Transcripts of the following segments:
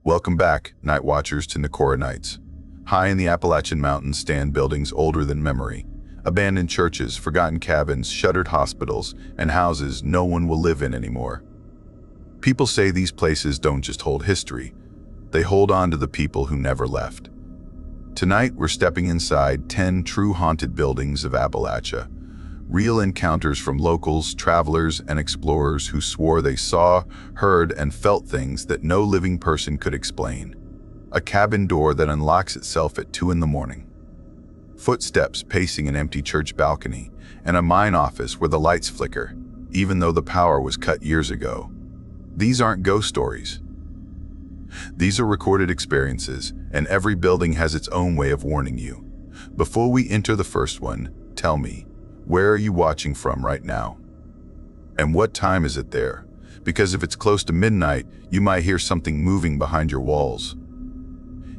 Welcome back, night watchers, to Nakora Nights. High in the Appalachian Mountains stand buildings older than memory. Abandoned churches, forgotten cabins, shuttered hospitals, and houses no one will live in anymore. People say these places don't just hold history, they hold on to the people who never left. Tonight, we're stepping inside 10 true haunted buildings of Appalachia. Real encounters from locals, travelers, and explorers who swore they saw, heard, and felt things that no living person could explain. A cabin door that unlocks itself at 2 in the morning. Footsteps pacing an empty church balcony, and a mine office where the lights flicker, even though the power was cut years ago. These aren't ghost stories. These are recorded experiences, and every building has its own way of warning you. Before we enter the first one, tell me, where are you watching from right now? And what time is it there? Because if it's close to midnight, you might hear something moving behind your walls.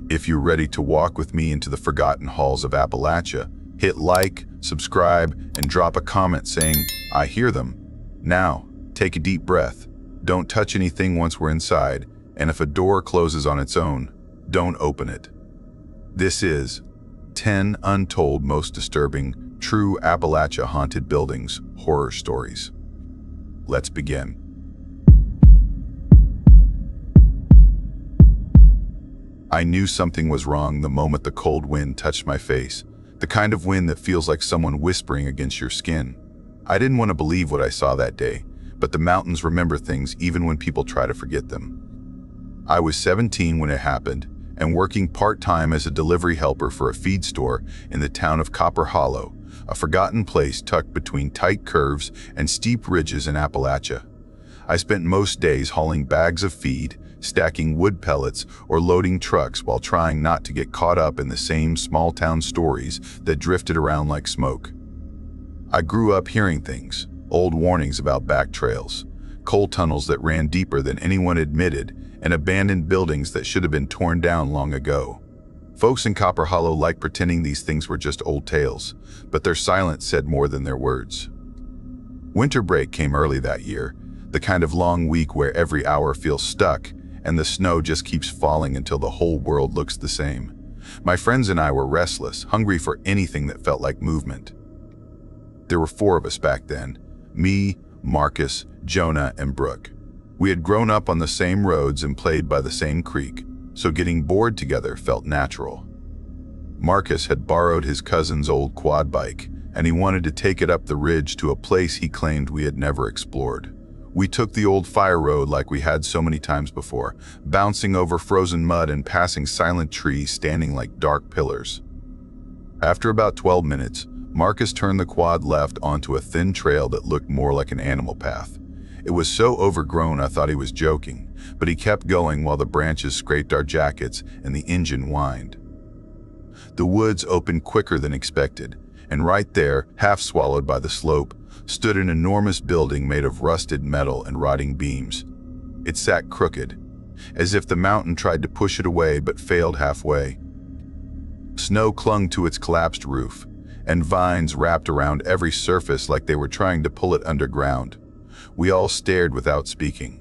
If you're ready to walk with me into the forgotten halls of Appalachia, hit like, subscribe, and drop a comment saying, "I hear them." Now, take a deep breath. Don't touch anything once we're inside, and if a door closes on its own, don't open it. This is 10 Untold Most Disturbing True Appalachia Haunted Buildings Horror Stories. Let's begin. I knew something was wrong the moment the cold wind touched my face, the kind of wind that feels like someone whispering against your skin. I didn't want to believe what I saw that day, but the mountains remember things even when people try to forget them. I was 17 when it happened, and working part-time as a delivery helper for a feed store in the town of Copper Hollow, a forgotten place tucked between tight curves and steep ridges in Appalachia. I spent most days hauling bags of feed, stacking wood pellets, or loading trucks while trying not to get caught up in the same small-town stories that drifted around like smoke. I grew up hearing things, old warnings about back trails, coal tunnels that ran deeper than anyone admitted, and abandoned buildings that should have been torn down long ago. Folks in Copper Hollow like pretending these things were just old tales, but their silence said more than their words. Winter break came early that year, the kind of long week where every hour feels stuck, and the snow just keeps falling until the whole world looks the same. My friends and I were restless, hungry for anything that felt like movement. There were 4 of us back then: me, Marcus, Jonah, and Brooke. We had grown up on the same roads and played by the same creek, so getting bored together felt natural. Marcus had borrowed his cousin's old quad bike, and he wanted to take it up the ridge to a place he claimed we had never explored. We took the old fire road like we had so many times before, bouncing over frozen mud and passing silent trees standing like dark pillars. After about 12 minutes, Marcus turned the quad left onto a thin trail that looked more like an animal path. It was so overgrown I thought he was joking, but he kept going while the branches scraped our jackets and the engine whined. The woods opened quicker than expected, and right there, half swallowed by the slope, stood an enormous building made of rusted metal and rotting beams. It sat crooked, as if the mountain tried to push it away but failed halfway. Snow clung to its collapsed roof, and vines wrapped around every surface like they were trying to pull it underground. We all stared without speaking.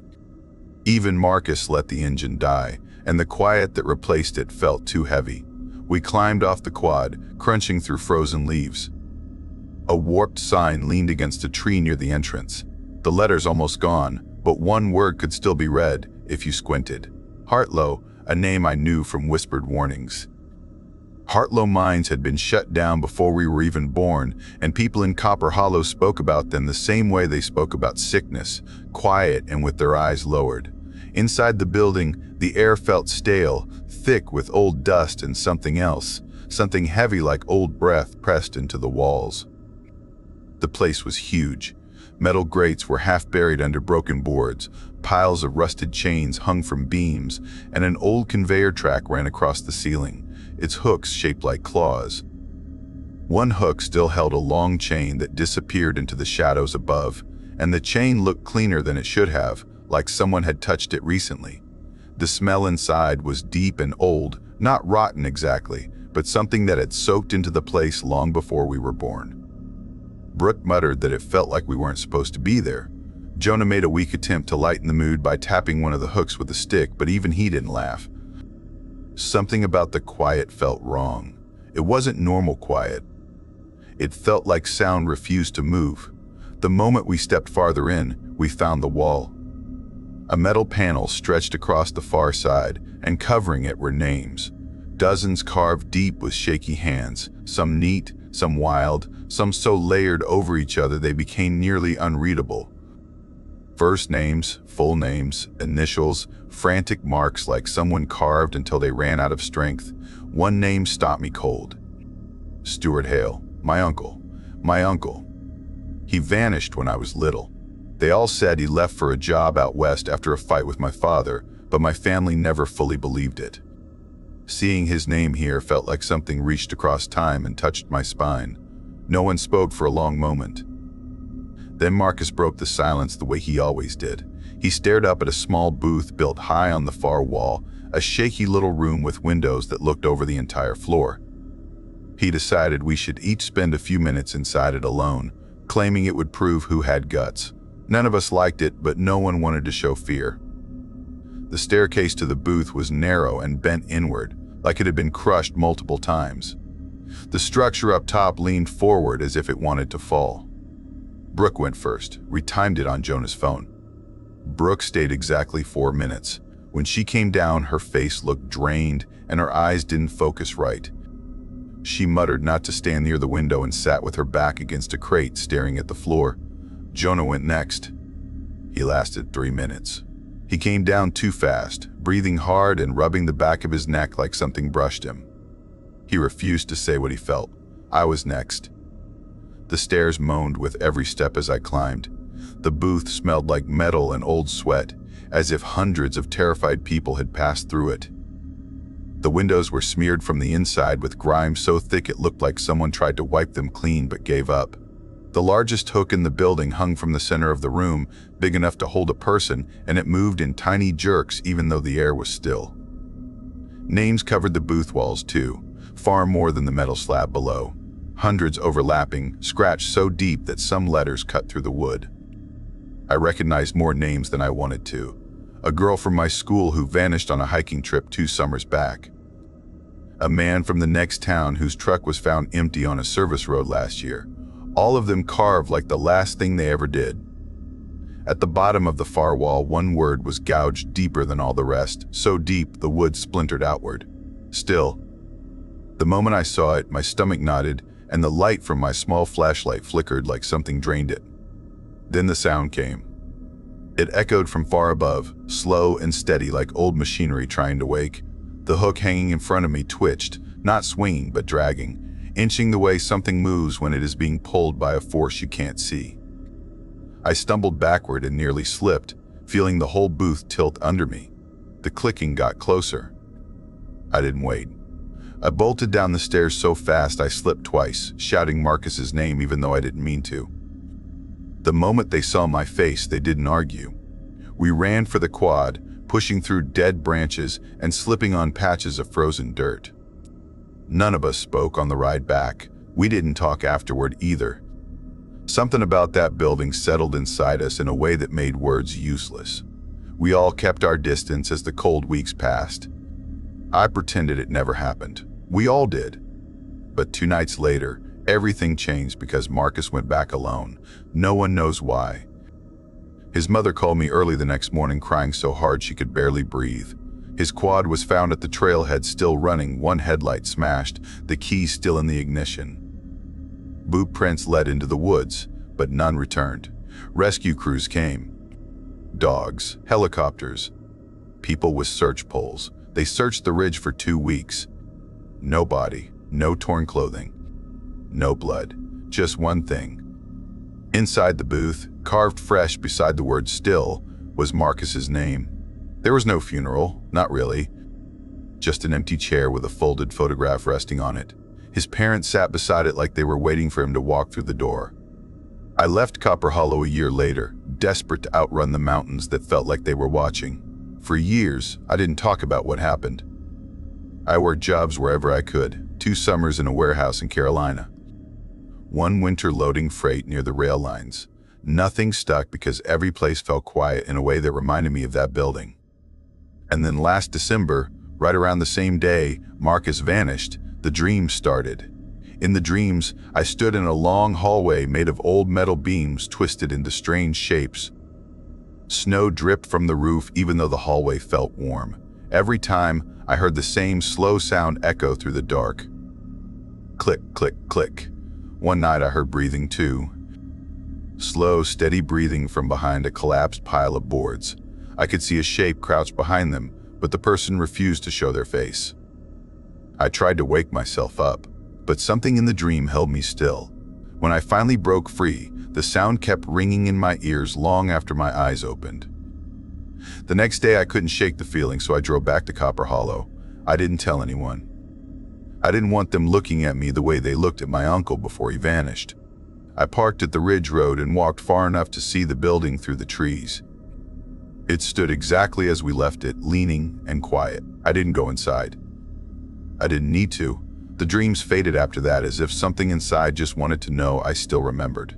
Even Marcus let the engine die, and the quiet that replaced it felt too heavy. We climbed off the quad, crunching through frozen leaves. A warped sign leaned against a tree near the entrance. The letters almost gone, but one word could still be read if you squinted. Hartlow, a name I knew from whispered warnings. Hartlow mines had been shut down before we were even born, and people in Copper Hollow spoke about them the same way they spoke about sickness, quiet and with their eyes lowered. Inside the building, the air felt stale, thick with old dust and something else, something heavy like old breath pressed into the walls. The place was huge. Metal grates were half buried under broken boards, piles of rusted chains hung from beams, and an old conveyor track ran across the ceiling, its hooks shaped like claws. One hook still held a long chain that disappeared into the shadows above, and the chain looked cleaner than it should have, like someone had touched it recently. The smell inside was deep and old, not rotten exactly, but something that had soaked into the place long before we were born. Brooke muttered that it felt like we weren't supposed to be there. Jonah made a weak attempt to lighten the mood by tapping one of the hooks with a stick, but even he didn't laugh. Something about the quiet felt wrong. It wasn't normal quiet. It felt like sound refused to move. The moment we stepped farther in, we found the wall. A metal panel stretched across the far side, and covering it were names. Dozens carved deep with shaky hands, some neat, some wild, some so layered over each other they became nearly unreadable. First names, full names, initials, frantic marks like someone carved until they ran out of strength. One name stopped me cold. Stuart Hale, my uncle. My uncle. He vanished when I was little. They all said he left for a job out west after a fight with my father, but my family never fully believed it. Seeing his name here felt like something reached across time and touched my spine. No one spoke for a long moment. Then Marcus broke the silence the way he always did. He stared up at a small booth built high on the far wall, a shaky little room with windows that looked over the entire floor. He decided we should each spend a few minutes inside it alone, claiming it would prove who had guts. None of us liked it, but no one wanted to show fear. The staircase to the booth was narrow and bent inward, like it had been crushed multiple times. The structure up top leaned forward as if it wanted to fall. Brooke went first. We timed it on Jonah's phone. Brooke stayed exactly 4 minutes. When she came down, her face looked drained and her eyes didn't focus right. She muttered not to stand near the window and sat with her back against a crate staring at the floor. Jonah went next. He lasted 3 minutes. He came down too fast, breathing hard and rubbing the back of his neck like something brushed him. He refused to say what he felt. I was next. The stairs moaned with every step as I climbed. The booth smelled like metal and old sweat, as if hundreds of terrified people had passed through it. The windows were smeared from the inside with grime so thick it looked like someone tried to wipe them clean but gave up. The largest hook in the building hung from the center of the room, big enough to hold a person, and it moved in tiny jerks even though the air was still. Names covered the booth walls too, far more than the metal slab below. Hundreds overlapping, scratched so deep that some letters cut through the wood. I recognized more names than I wanted to. A girl from my school who vanished on a hiking trip 2 summers back. A man from the next town whose truck was found empty on a service road last year. All of them carved like the last thing they ever did. At the bottom of the far wall, one word was gouged deeper than all the rest, so deep the wood splintered outward. Still. The moment I saw it, my stomach knotted, and the light from my small flashlight flickered like something drained it. Then the sound came. It echoed from far above, slow and steady like old machinery trying to wake. The hook hanging in front of me twitched, not swinging but dragging, inching the way something moves when it is being pulled by a force you can't see. I stumbled backward and nearly slipped, feeling the whole booth tilt under me. The clicking got closer. I didn't wait. I bolted down the stairs so fast I slipped twice, shouting Marcus's name even though I didn't mean to. The moment they saw my face, they didn't argue. We ran for the quad, pushing through dead branches and slipping on patches of frozen dirt. None of us spoke on the ride back. We didn't talk afterward either. Something about that building settled inside us in a way that made words useless. We all kept our distance as the cold weeks passed. I pretended it never happened. We all did. But 2 nights later, everything changed because Marcus went back alone. No one knows why. His mother called me early the next morning crying so hard she could barely breathe. His quad was found at the trailhead still running, one headlight smashed, the keys still in the ignition. Boot prints led into the woods, but none returned. Rescue crews came. Dogs, helicopters, people with search poles. They searched the ridge for 2 weeks. No body, no torn clothing, no blood, just one thing. Inside the booth, carved fresh beside the word still, was Marcus's name. There was no funeral, not really. Just an empty chair with a folded photograph resting on it. His parents sat beside it like they were waiting for him to walk through the door. I left Copper Hollow a year later, desperate to outrun the mountains that felt like they were watching. For years, I didn't talk about what happened. I worked jobs wherever I could, 2 summers in a warehouse in Carolina. 1 winter loading freight near the rail lines. Nothing stuck because every place felt quiet in a way that reminded me of that building. And then last December, right around the same day Marcus vanished, the dreams started. In the dreams, I stood in a long hallway made of old metal beams twisted into strange shapes. Snow dripped from the roof even though the hallway felt warm. Every time, I heard the same slow sound echo through the dark. Click, click, click. One night I heard breathing too. Slow, steady breathing from behind a collapsed pile of boards. I could see a shape crouched behind them, but the person refused to show their face. I tried to wake myself up, but something in the dream held me still. When I finally broke free, the sound kept ringing in my ears long after my eyes opened. The next day I couldn't shake the feeling, so I drove back to Copper Hollow. I didn't tell anyone. I didn't want them looking at me the way they looked at my uncle before he vanished. I parked at the Ridge Road and walked far enough to see the building through the trees. It stood exactly as we left it, leaning and quiet. I didn't go inside. I didn't need to. The dreams faded after that, as if something inside just wanted to know I still remembered.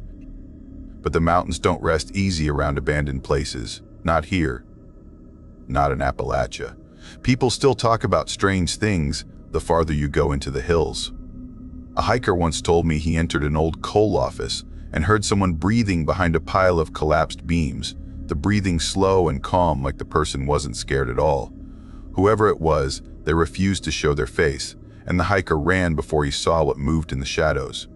But the mountains don't rest easy around abandoned places. Not here. Not in Appalachia. People still talk about strange things the farther you go into the hills. A hiker once told me he entered an old coal office and heard someone breathing behind a pile of collapsed beams, the breathing slow and calm like the person wasn't scared at all. Whoever it was, they refused to show their face, and the hiker ran before he saw what moved in the shadows.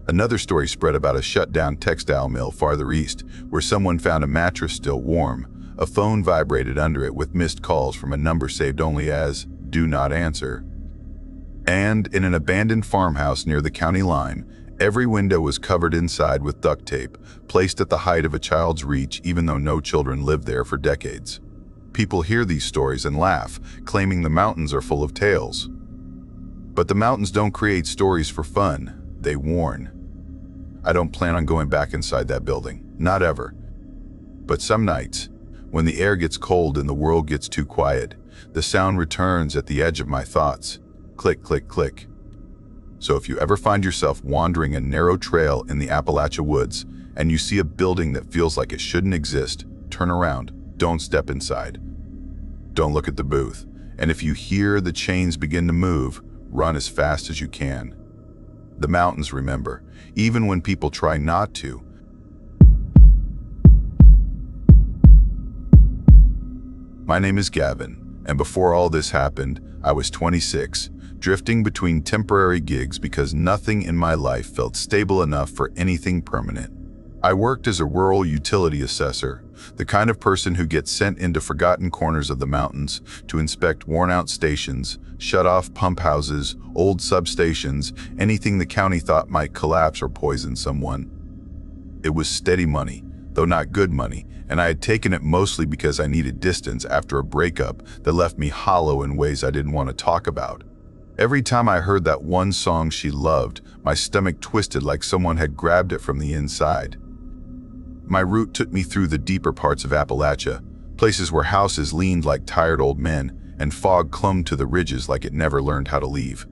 Another story spread about a shut-down textile mill farther east, where someone found a mattress still warm. A phone vibrated under it with missed calls from a number saved only as "Do Not Answer." And in an abandoned farmhouse near the county line, every window was covered inside with duct tape, placed at the height of a child's reach even though no children lived there for decades. People hear these stories and laugh, claiming the mountains are full of tales. But the mountains don't create stories for fun, they warn. I don't plan on going back inside that building, not ever. But some nights, when the air gets cold and the world gets too quiet, the sound returns at the edge of my thoughts. Click, click, click. So if you ever find yourself wandering a narrow trail in the Appalachia woods and you see a building that feels like it shouldn't exist, turn around. Don't step inside. Don't look at the booth. And if you hear the chains begin to move, run as fast as you can. The mountains remember, even when people try not to. My name is Gavin, and before all this happened, I was 26, drifting between temporary gigs because nothing in my life felt stable enough for anything permanent. I worked as a rural utility assessor, the kind of person who gets sent into forgotten corners of the mountains to inspect worn-out stations, shut-off pump houses, old substations, anything the county thought might collapse or poison someone. It was steady money, though not good money, and I had taken it mostly because I needed distance after a breakup that left me hollow in ways I didn't want to talk about. Every time I heard that one song she loved, my stomach twisted like someone had grabbed it from the inside. My route took me through the deeper parts of Appalachia, places where houses leaned like tired old men and fog clung to the ridges like it never learned how to leave.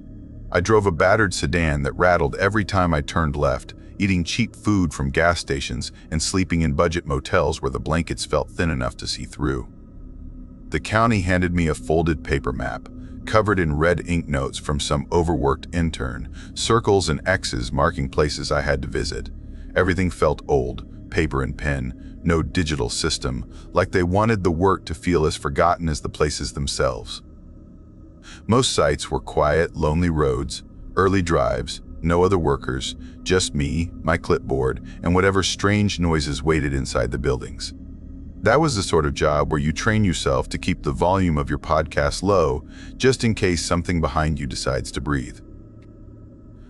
I drove a battered sedan that rattled every time I turned left, eating cheap food from gas stations and sleeping in budget motels where the blankets felt thin enough to see through. The county handed me a folded paper map, covered in red ink notes from some overworked intern, circles and X's marking places I had to visit. Everything felt old. Paper and pen, no digital system, like they wanted the work to feel as forgotten as the places themselves. Most sites were quiet, lonely roads, early drives, no other workers, just me, my clipboard, and whatever strange noises waited inside the buildings. That was the sort of job where you train yourself to keep the volume of your podcast low, just in case something behind you decides to breathe.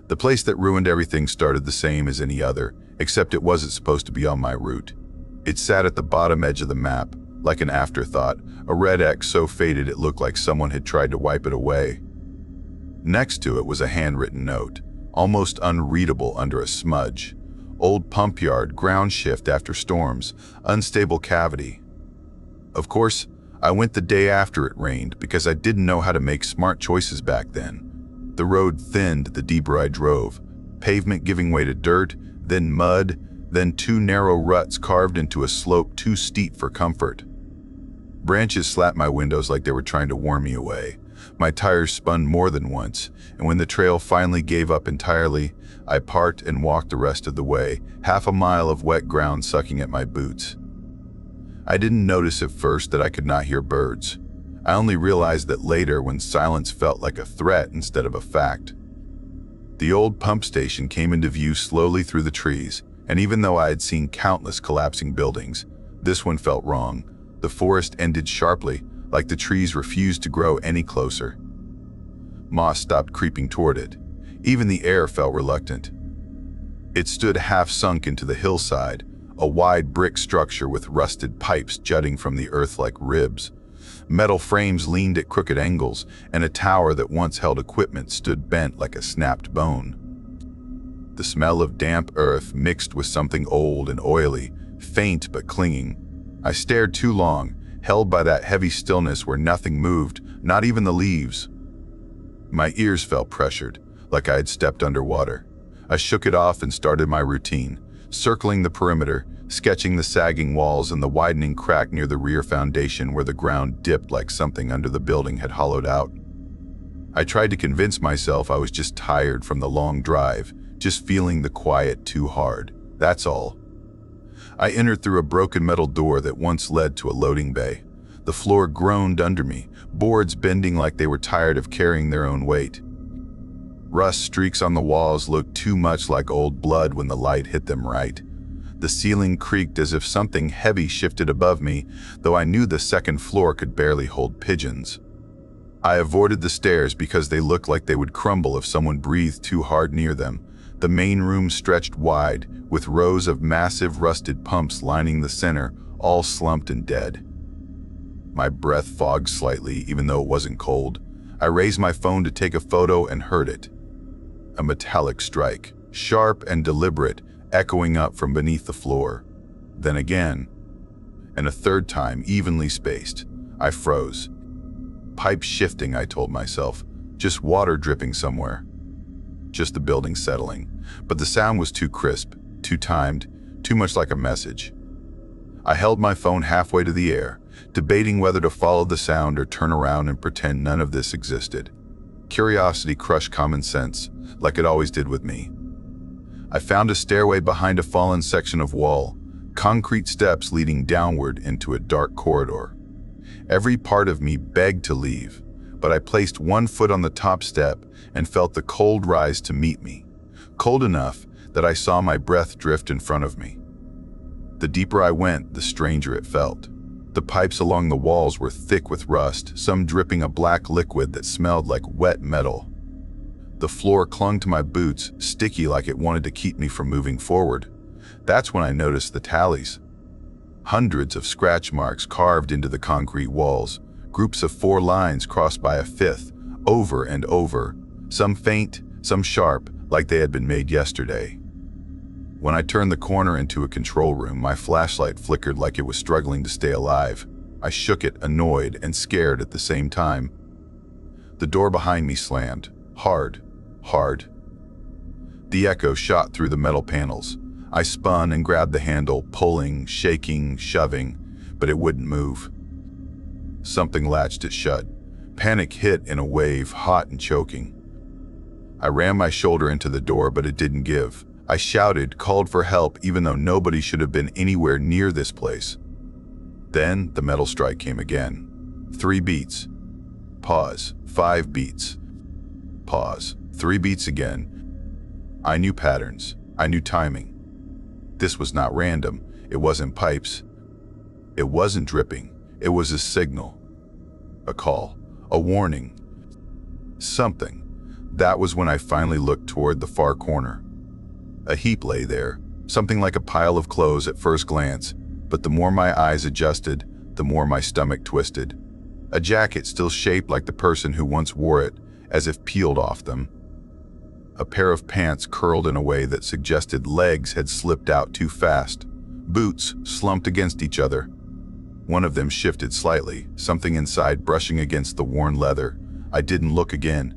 The place that ruined everything started the same as any other, except it wasn't supposed to be on my route. It sat at the bottom edge of the map, like an afterthought, a red X so faded it looked like someone had tried to wipe it away. Next to it was a handwritten note, almost unreadable under a smudge. Old pump yard, ground shift after storms, unstable cavity. Of course, I went the day after it rained because I didn't know how to make smart choices back then. The road thinned the deeper I drove, pavement giving way to dirt, then mud, then two narrow ruts carved into a slope too steep for comfort. Branches slapped my windows like they were trying to warn me away. My tires spun more than once, and when the trail finally gave up entirely, I parked and walked the rest of the way, half a mile of wet ground sucking at my boots. I didn't notice at first that I could not hear birds. I only realized that later when silence felt like a threat instead of a fact. The old pump station came into view slowly through the trees, and even though I had seen countless collapsing buildings, this one felt wrong. The forest ended sharply, like the trees refused to grow any closer. Moss stopped creeping toward it. Even the air felt reluctant. It stood half sunk into the hillside, a wide brick structure with rusted pipes jutting from the earth like ribs. Metal frames leaned at crooked angles, and a tower that once held equipment stood bent like a snapped bone. The smell of damp earth mixed with something old and oily, faint but clinging. I stared too long, held by that heavy stillness where nothing moved, not even the leaves. My ears felt pressured, like I had stepped underwater. I shook it off and started my routine, circling the perimeter, sketching the sagging walls and the widening crack near the rear foundation where the ground dipped like something under the building had hollowed out. I tried to convince myself I was just tired from the long drive, just feeling the quiet too hard. That's all. I entered through a broken metal door that once led to a loading bay. The floor groaned under me, boards bending like they were tired of carrying their own weight. Rust streaks on the walls looked too much like old blood when the light hit them right. The ceiling creaked as if something heavy shifted above me, though I knew the second floor could barely hold pigeons. I avoided the stairs because they looked like they would crumble if someone breathed too hard near them. The main room stretched wide, with rows of massive rusted pumps lining the center, all slumped and dead. My breath fogged slightly, even though it wasn't cold. I raised my phone to take a photo and heard it. A metallic strike, sharp and deliberate, echoing up from beneath the floor. Then again, and a third time, evenly spaced. I froze. Pipe shifting, I told myself. Just water dripping somewhere. Just the building settling. But the sound was too crisp, too timed, too much like a message. I held my phone halfway to the air, debating whether to follow the sound or turn around and pretend none of this existed. Curiosity crushed common sense, like it always did with me. I found a stairway behind a fallen section of wall, concrete steps leading downward into a dark corridor. Every part of me begged to leave, but I placed one foot on the top step and felt the cold rise to meet me. Cold enough that I saw my breath drift in front of me. The deeper I went, the stranger it felt. The pipes along the walls were thick with rust, some dripping a black liquid that smelled like wet metal. The floor clung to my boots, sticky like it wanted to keep me from moving forward. That's when I noticed the tallies. Hundreds of scratch marks carved into the concrete walls, groups of 4 lines crossed by a 5th, over and over, some faint, some sharp, like they had been made yesterday. When I turned the corner into a control room, my flashlight flickered like it was struggling to stay alive. I shook it, annoyed and scared at the same time. The door behind me slammed, hard, hard. The echo shot through the metal panels. I spun and grabbed the handle, pulling, shaking, shoving, but it wouldn't move. Something latched it shut. Panic hit in a wave, hot and choking. I rammed my shoulder into the door, but it didn't give. I shouted, called for help, even though nobody should have been anywhere near this place. Then the metal strike came again. 3 beats. Pause. 5 beats. Pause. 3 beats again. I knew patterns. I knew timing. This was not random. It wasn't pipes. It wasn't dripping. It was a signal. A call. A warning. Something. That was when I finally looked toward the far corner. A heap lay there, something like a pile of clothes at first glance, but the more my eyes adjusted, the more my stomach twisted. A jacket still shaped like the person who once wore it, as if peeled off them. A pair of pants curled in a way that suggested legs had slipped out too fast. Boots slumped against each other. One of them shifted slightly, something inside brushing against the worn leather. I didn't look again.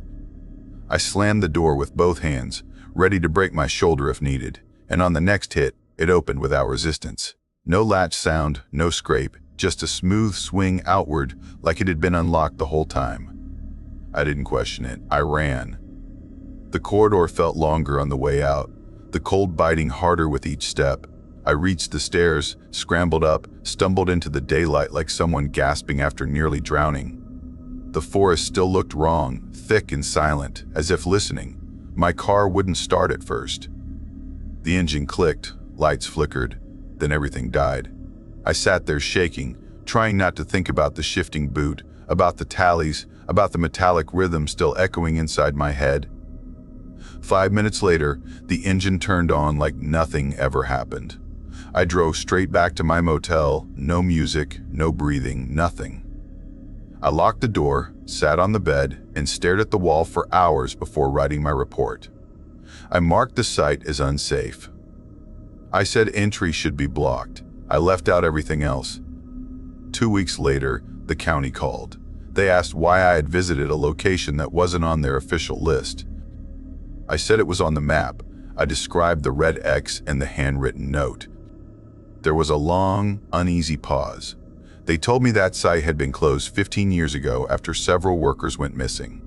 I slammed the door with both hands, ready to break my shoulder if needed, and on the next hit, It opened without resistance. No latch sound, no scrape, just a smooth swing outward like it had been unlocked the whole time. I didn't question it. I ran. The corridor felt longer on the way out, the cold biting harder with each step. I reached the stairs, scrambled up, stumbled into the daylight like someone gasping after nearly drowning. The forest still looked wrong, thick and silent, as if listening. My car wouldn't start at first. The engine clicked, lights flickered, then everything died. I sat there shaking, trying not to think about the shifting boot, about the tallies, about the metallic rhythm still echoing inside my head. 5 minutes later, the engine turned on like nothing ever happened. I drove straight back to my motel, no music, no breathing, nothing. I locked the door, sat on the bed, and stared at the wall for hours before writing my report. I marked the site as unsafe. I said entry should be blocked. I left out everything else. 2 weeks later, the county called. They asked why I had visited a location that wasn't on their official list. I said it was on the map. I described the red X and the handwritten note. There was a long, uneasy pause. They told me that site had been closed 15 years ago after several workers went missing.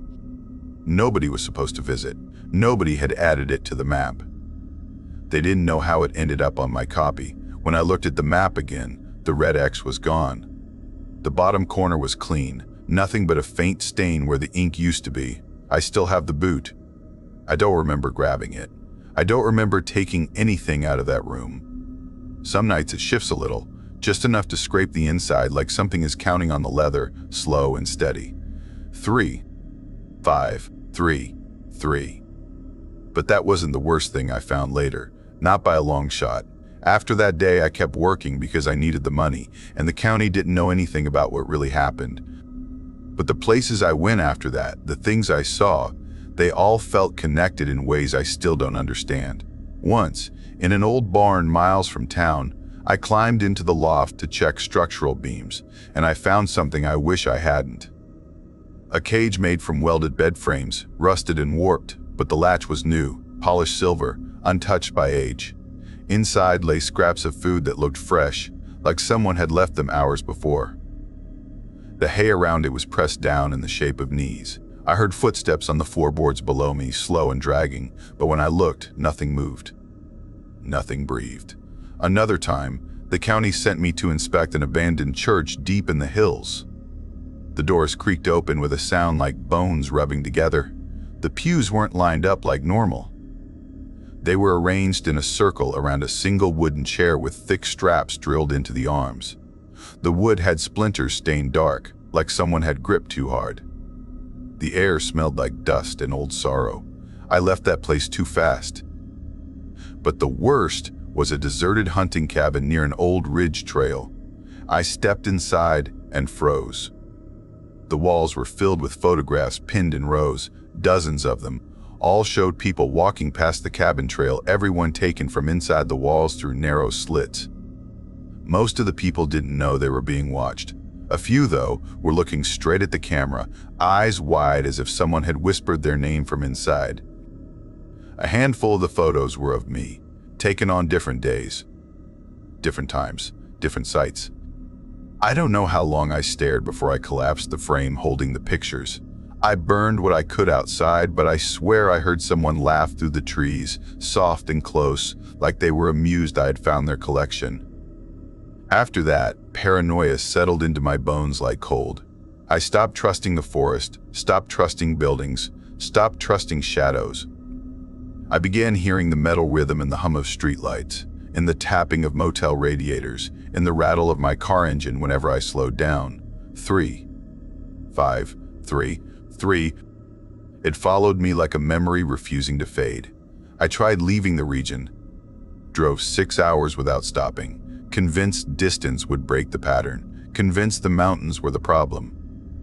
Nobody was supposed to visit. Nobody had added it to the map. They didn't know how it ended up on my copy. When I looked at the map again, the red X was gone. The bottom corner was clean, nothing but a faint stain where the ink used to be. I still have the boot. I don't remember grabbing it. I don't remember taking anything out of that room. Some nights it shifts a little, just enough to scrape the inside like something is counting on the leather, slow and steady. 3, 5, 3, 3. But that wasn't the worst thing I found later, not by a long shot. After that day, I kept working because I needed the money, and the county didn't know anything about what really happened. But the places I went after that, the things I saw, they all felt connected in ways I still don't understand. Once, in an old barn miles from town, I climbed into the loft to check structural beams, and I found something I wish I hadn't. A cage made from welded bed frames, rusted and warped, but the latch was new, polished silver, untouched by age. Inside lay scraps of food that looked fresh, like someone had left them hours before. The hay around it was pressed down in the shape of knees. I heard footsteps on the floorboards below me, slow and dragging, but when I looked, nothing moved. Nothing breathed. Another time, the county sent me to inspect an abandoned church deep in the hills. The doors creaked open with a sound like bones rubbing together. The pews weren't lined up like normal. They were arranged in a circle around a single wooden chair with thick straps drilled into the arms. The wood had splinters stained dark, like someone had gripped too hard. The air smelled like dust and old sorrow. I left that place too fast. But the worst was a deserted hunting cabin near an old ridge trail. I stepped inside and froze. The walls were filled with photographs pinned in rows, dozens of them. All showed people walking past the cabin trail, everyone taken from inside the walls through narrow slits. Most of the people didn't know they were being watched. A few, though, were looking straight at the camera, eyes wide as if someone had whispered their name from inside. A handful of the photos were of me, taken on different days, different times, different sites. I don't know how long I stared before I collapsed the frame holding the pictures. I burned what I could outside, but I swear I heard someone laugh through the trees, soft and close, like they were amused I had found their collection. After that, paranoia settled into my bones like cold. I stopped trusting the forest, stopped trusting buildings, stopped trusting shadows. I began hearing the metal rhythm in the hum of streetlights, in the tapping of motel radiators, in the rattle of my car engine whenever I slowed down. 3, 5, 3, 3. It followed me like a memory refusing to fade. I tried leaving the region, drove 6 hours without stopping, convinced distance would break the pattern, convinced the mountains were the problem.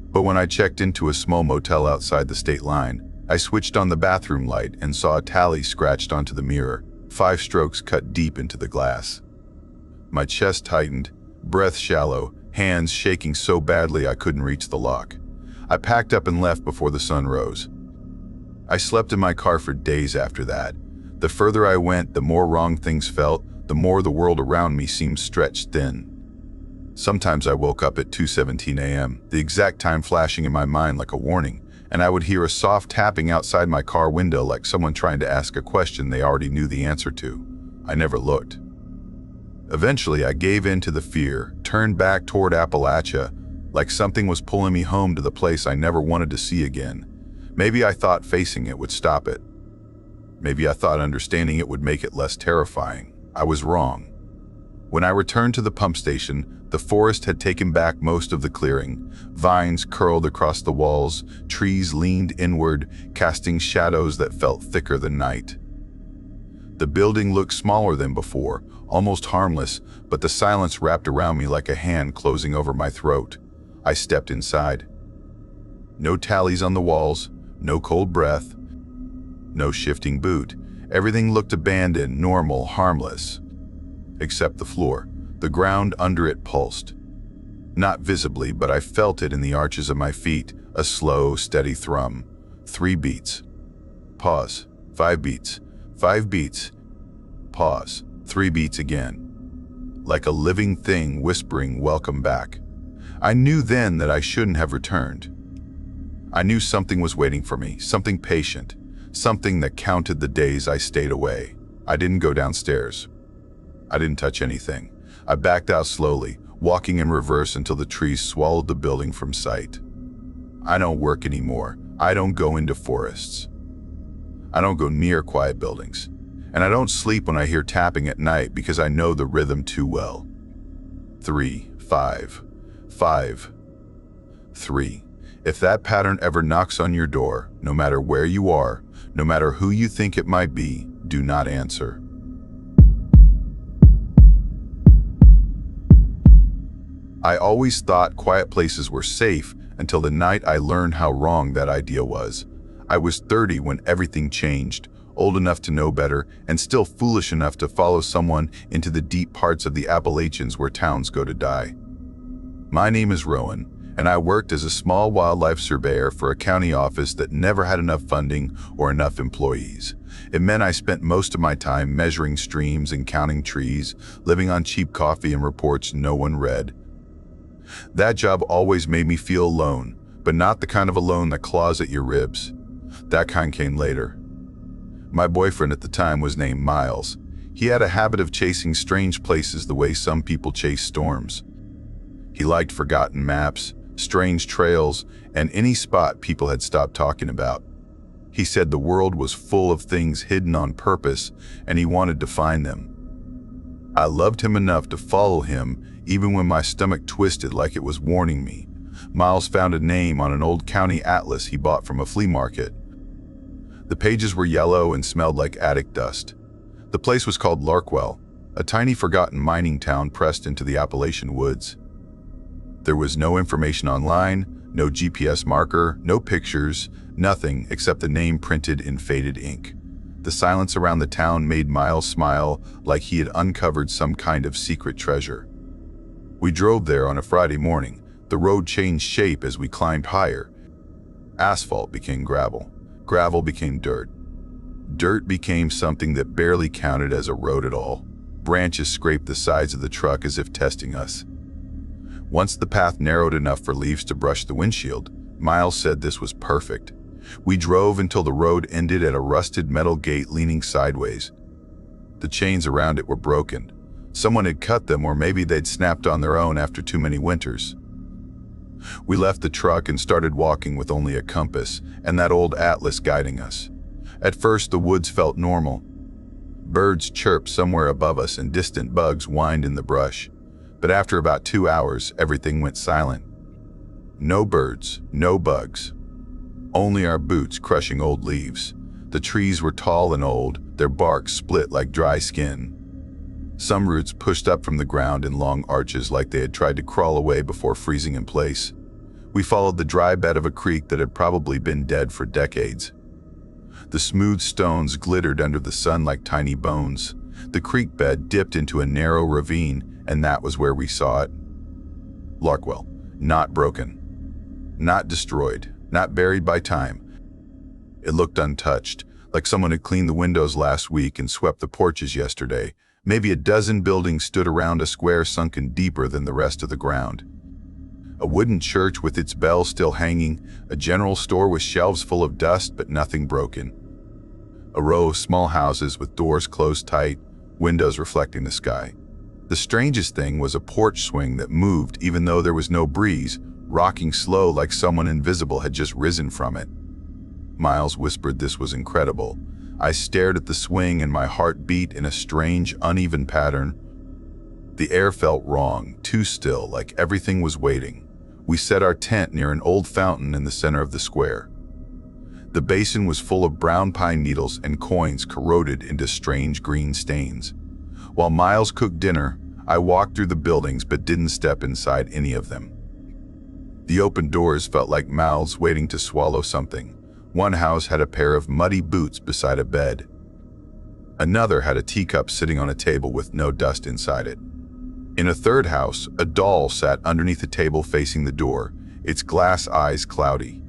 But when I checked into a small motel outside the state line, I switched on the bathroom light and saw a tally scratched onto the mirror, 5 strokes cut deep into the glass. My chest tightened, breath shallow, hands shaking so badly I couldn't reach the lock. I packed up and left before the sun rose. I slept in my car for days after that. The further I went, the more wrong things felt, the more the world around me seemed stretched thin. Sometimes I woke up at 2:17 a.m., the exact time flashing in my mind like a warning, and I would hear a soft tapping outside my car window like someone trying to ask a question they already knew the answer to. I never looked. Eventually, I gave in to the fear, turned back toward Appalachia, like something was pulling me home to the place I never wanted to see again. Maybe I thought facing it would stop it. Maybe I thought understanding it would make it less terrifying. I was wrong. When I returned to the pump station, the forest had taken back most of the clearing. Vines curled across the walls, trees leaned inward, casting shadows that felt thicker than night. The building looked smaller than before, almost harmless, but the silence wrapped around me like a hand closing over my throat. I stepped inside. No tallies on the walls, no cold breath, no shifting boot. Everything looked abandoned, normal, harmless. Except the floor. The ground under it pulsed. Not visibly, but I felt it in the arches of my feet, a slow, steady thrum. 3 beats. Pause. 5 beats. 5 beats. Pause. 3 beats again. Like a living thing whispering, "Welcome back." I knew then that I shouldn't have returned. I knew something was waiting for me, something patient, something that counted the days I stayed away. I didn't go downstairs. I didn't touch anything. I backed out slowly, walking in reverse until the trees swallowed the building from sight. I don't work anymore. I don't go into forests. I don't go near quiet buildings. And I don't sleep when I hear tapping at night because I know the rhythm too well. 3, 5, 5, 3. If that pattern ever knocks on your door, no matter where you are, no matter who you think it might be, do not answer. I always thought quiet places were safe until the night I learned how wrong that idea was. I was 30 when everything changed, old enough to know better and still foolish enough to follow someone into the deep parts of the Appalachians where towns go to die. My name is Rowan, and I worked as a small wildlife surveyor for a county office that never had enough funding or enough employees. It meant I spent most of my time measuring streams and counting trees, living on cheap coffee and reports no one read. That job always made me feel alone, but not the kind of alone that claws at your ribs. That kind came later. My boyfriend at the time was named Miles. He had a habit of chasing strange places the way some people chase storms. He liked forgotten maps, strange trails, and any spot people had stopped talking about. He said the world was full of things hidden on purpose, and he wanted to find them. I loved him enough to follow him even when my stomach twisted like it was warning me. Miles found a name on an old county atlas he bought from a flea market. The pages were yellow and smelled like attic dust. The place was called Larkwell, a tiny forgotten mining town pressed into the Appalachian woods. There was no information online, no GPS marker, no pictures, nothing except the name printed in faded ink. The silence around the town made Miles smile like he had uncovered some kind of secret treasure. We drove there on a Friday morning. The road changed shape as we climbed higher. Asphalt became gravel. Gravel became dirt. Dirt became something that barely counted as a road at all. Branches scraped the sides of the truck as if testing us. Once the path narrowed enough for leaves to brush the windshield, Miles said this was perfect. We drove until the road ended at a rusted metal gate leaning sideways. The chains around it were broken. Someone had cut them, or maybe they'd snapped on their own after too many winters. We left the truck and started walking with only a compass and that old atlas guiding us. At first, the woods felt normal. Birds chirped somewhere above us and distant bugs whined in the brush. But after about 2 hours, everything went silent. No birds, no bugs. Only our boots crushing old leaves. The trees were tall and old, their bark split like dry skin. Some roots pushed up from the ground in long arches like they had tried to crawl away before freezing in place. We followed the dry bed of a creek that had probably been dead for decades. The smooth stones glittered under the sun like tiny bones. The creek bed dipped into a narrow ravine, and that was where we saw it. Larkwell, not broken, not destroyed, not buried by time. It looked untouched, like someone had cleaned the windows last week and swept the porches yesterday, Maybe a dozen buildings stood around a square sunken deeper than the rest of the ground. A wooden church with its bell still hanging, a general store with shelves full of dust but nothing broken. A row of small houses with doors closed tight, windows reflecting the sky. The strangest thing was a porch swing that moved even though there was no breeze, rocking slow like someone invisible had just risen from it. Miles whispered this was incredible. I stared at the swing and my heart beat in a strange, uneven pattern. The air felt wrong, too still, like everything was waiting. We set our tent near an old fountain in the center of the square. The basin was full of brown pine needles and coins corroded into strange green stains. While Miles cooked dinner, I walked through the buildings but didn't step inside any of them. The open doors felt like mouths waiting to swallow something. One house had a pair of muddy boots beside a bed. Another had a teacup sitting on a table with no dust inside it. In a third house, a doll sat underneath a table facing the door, its glass eyes cloudy.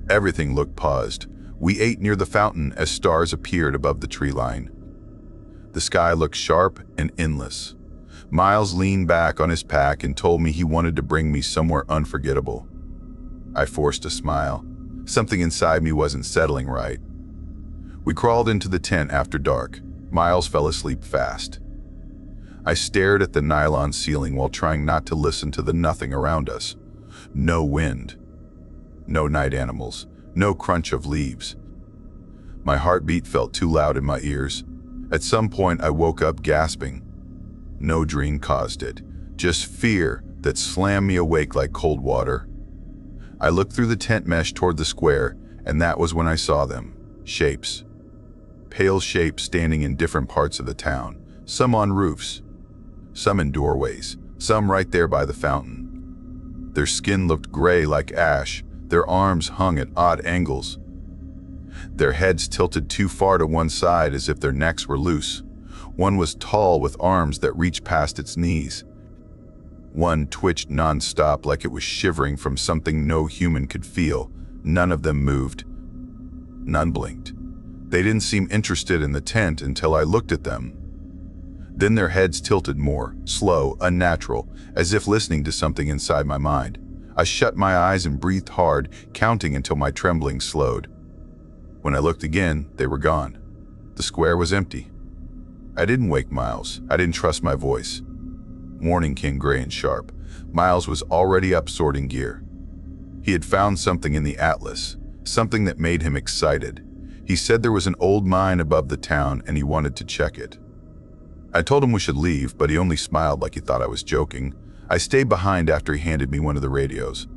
Everything looked paused. We ate near the fountain as stars appeared above the tree line. The sky looked sharp and endless. Miles leaned back on his pack and told me he wanted to bring me somewhere unforgettable. I forced a smile. Something inside me wasn't settling right. We crawled into the tent after dark. Miles fell asleep fast. I stared at the nylon ceiling while trying not to listen to the nothing around us. No wind. No night animals. No crunch of leaves. My heartbeat felt too loud in my ears. At some point I woke up gasping. No dream caused it. Just fear that slammed me awake like cold water. I looked through the tent mesh toward the square, and that was when I saw them. Shapes. Pale shapes standing in different parts of the town. Some on roofs. Some in doorways. Some right there by the fountain. Their skin looked gray like ash. Their arms hung at odd angles. Their heads tilted too far to one side as if their necks were loose. One was tall with arms that reached past its knees. One twitched non-stop like it was shivering from something no human could feel. None of them moved. None blinked. They didn't seem interested in the tent until I looked at them. Then their heads tilted more, slow, unnatural, as if listening to something inside my mind. I shut my eyes and breathed hard, counting until my trembling slowed. When I looked again, they were gone. The square was empty. I didn't wake Miles. I didn't trust my voice. Morning came gray and sharp. Miles was already up sorting gear. He had found something in the atlas, something that made him excited. He said there was an old mine above the town and he wanted to check it. I told him we should leave, but he only smiled like he thought I was joking. I stayed behind after he handed me one of the radios.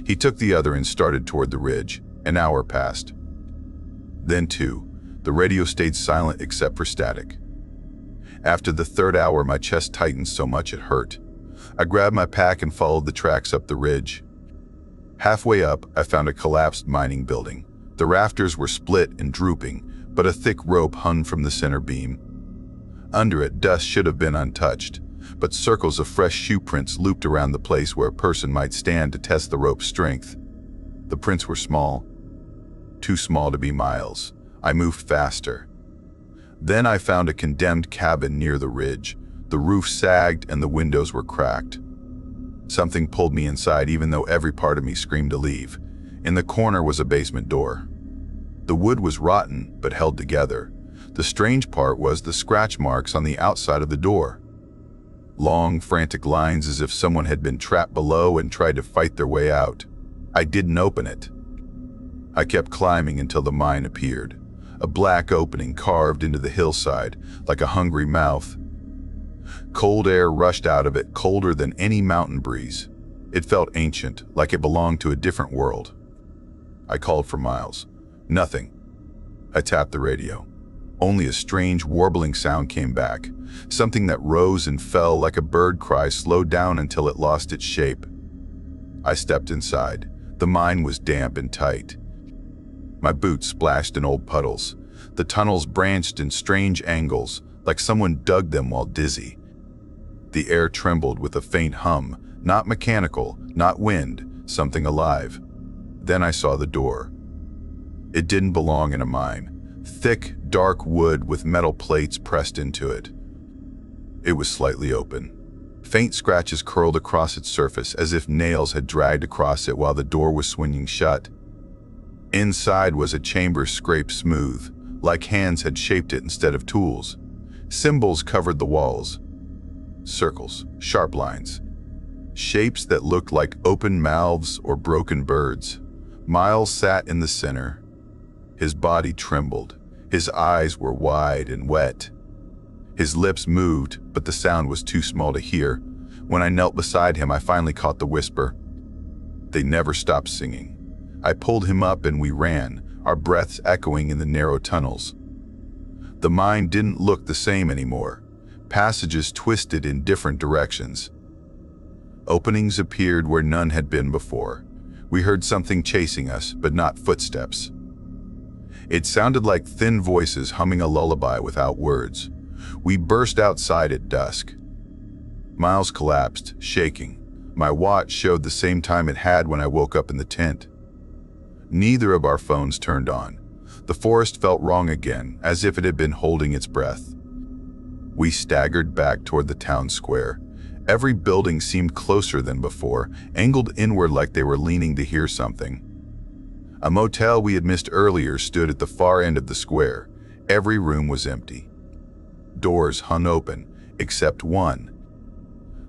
He took the other and started toward the ridge. An hour passed. Then two. The radio stayed silent except for static. After the third hour, my chest tightened so much it hurt. I grabbed my pack and followed the tracks up the ridge. Halfway up, I found a collapsed mining building. The rafters were split and drooping, but a thick rope hung from the center beam. Under it, dust should have been untouched, but circles of fresh shoe prints looped around the place where a person might stand to test the rope's strength. The prints were small. Too small to be Miles. I moved faster. Then I found a condemned cabin near the ridge. The roof sagged and the windows were cracked. Something pulled me inside even though every part of me screamed to leave. In the corner was a basement door. The wood was rotten but held together. The strange part was the scratch marks on the outside of the door. Long, frantic lines as if someone had been trapped below and tried to fight their way out. I didn't open it. I kept climbing until the mine appeared. A black opening carved into the hillside, like a hungry mouth. Cold air rushed out of it, colder than any mountain breeze. It felt ancient, like it belonged to a different world. I called for Miles. Nothing. I tapped the radio. Only a strange, warbling sound came back, something that rose and fell like a bird cry slowed down until it lost its shape. I stepped inside. The mine was damp and tight. My boots splashed in old puddles. The tunnels branched in strange angles, like someone dug them while dizzy. The air trembled with a faint hum, not mechanical, not wind, something alive. Then I saw the door. It didn't belong in a mine. thick, dark wood with metal plates pressed into it. It was slightly open. Faint scratches curled across its surface as if nails had dragged across it while the door was swinging shut. Inside was a chamber scraped smooth, like hands had shaped it instead of tools. Symbols covered the walls. Circles, sharp lines. Shapes that looked like open mouths or broken birds. Miles sat in the center. His body trembled. His eyes were wide and wet. His lips moved, but the sound was too small to hear. When I knelt beside him, I finally caught the whisper. They never stopped singing. I pulled him up and we ran, our breaths echoing in the narrow tunnels. The mine didn't look the same anymore. Passages twisted in different directions. Openings appeared where none had been before. We heard something chasing us, but not footsteps. It sounded like thin voices humming a lullaby without words. We burst outside at dusk. Miles collapsed, shaking. My watch showed the same time it had when I woke up in the tent. Neither of our phones turned on. The forest felt wrong again, as if it had been holding its breath. We staggered back toward the town square. Every building seemed closer than before, angled inward like they were leaning to hear something. A motel we had missed earlier stood at the far end of the square. Every room was empty. Doors hung open, except one.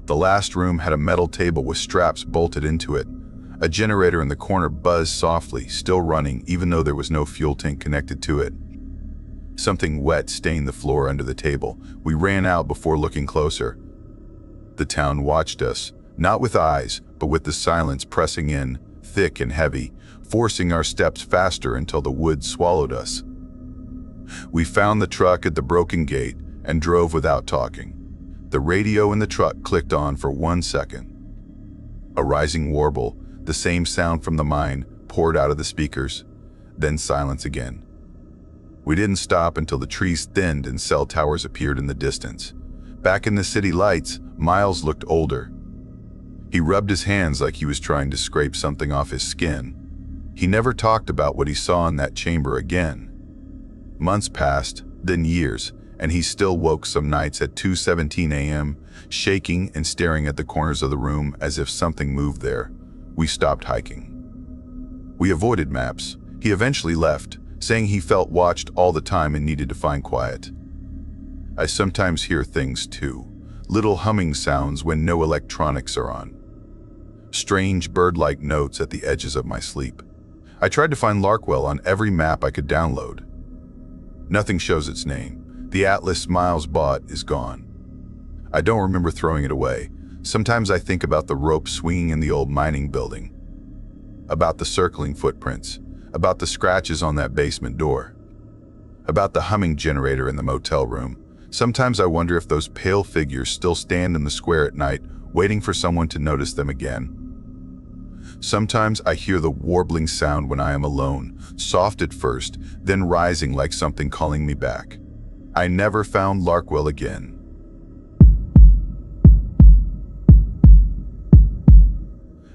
The last room had a metal table with straps bolted into it. A generator in the corner buzzed softly, still running even though there was no fuel tank connected to it. Something wet stained the floor under the table. We ran out before looking closer. The town watched us, not with eyes, but with the silence pressing in, thick and heavy, forcing our steps faster until the woods swallowed us. We found the truck at the broken gate and drove without talking. The radio in the truck clicked on for 1 second. A rising warble, the same sound from the mine, poured out of the speakers, then silence again. We didn't stop until the trees thinned and cell towers appeared in the distance. Back in the city lights, Miles looked older. He rubbed his hands like he was trying to scrape something off his skin. He never talked about what he saw in that chamber again. Months passed, then years, and he still woke some nights at 2:17 a.m., shaking and staring at the corners of the room as if something moved there. We stopped hiking. We avoided maps. He eventually left, saying he felt watched all the time and needed to find quiet. I sometimes hear things too, little humming sounds when no electronics are on. Strange bird-like notes at the edges of my sleep. I tried to find Larkwell on every map I could download. Nothing shows its name. The atlas Miles bought is gone. I don't remember throwing it away. Sometimes I think about the rope swinging in the old mining building, about the circling footprints, about the scratches on that basement door, about the humming generator in the motel room. Sometimes I wonder if those pale figures still stand in the square at night, waiting for someone to notice them again. Sometimes I hear the warbling sound when I am alone, soft at first, then rising like something calling me back. I never found Larkwell again.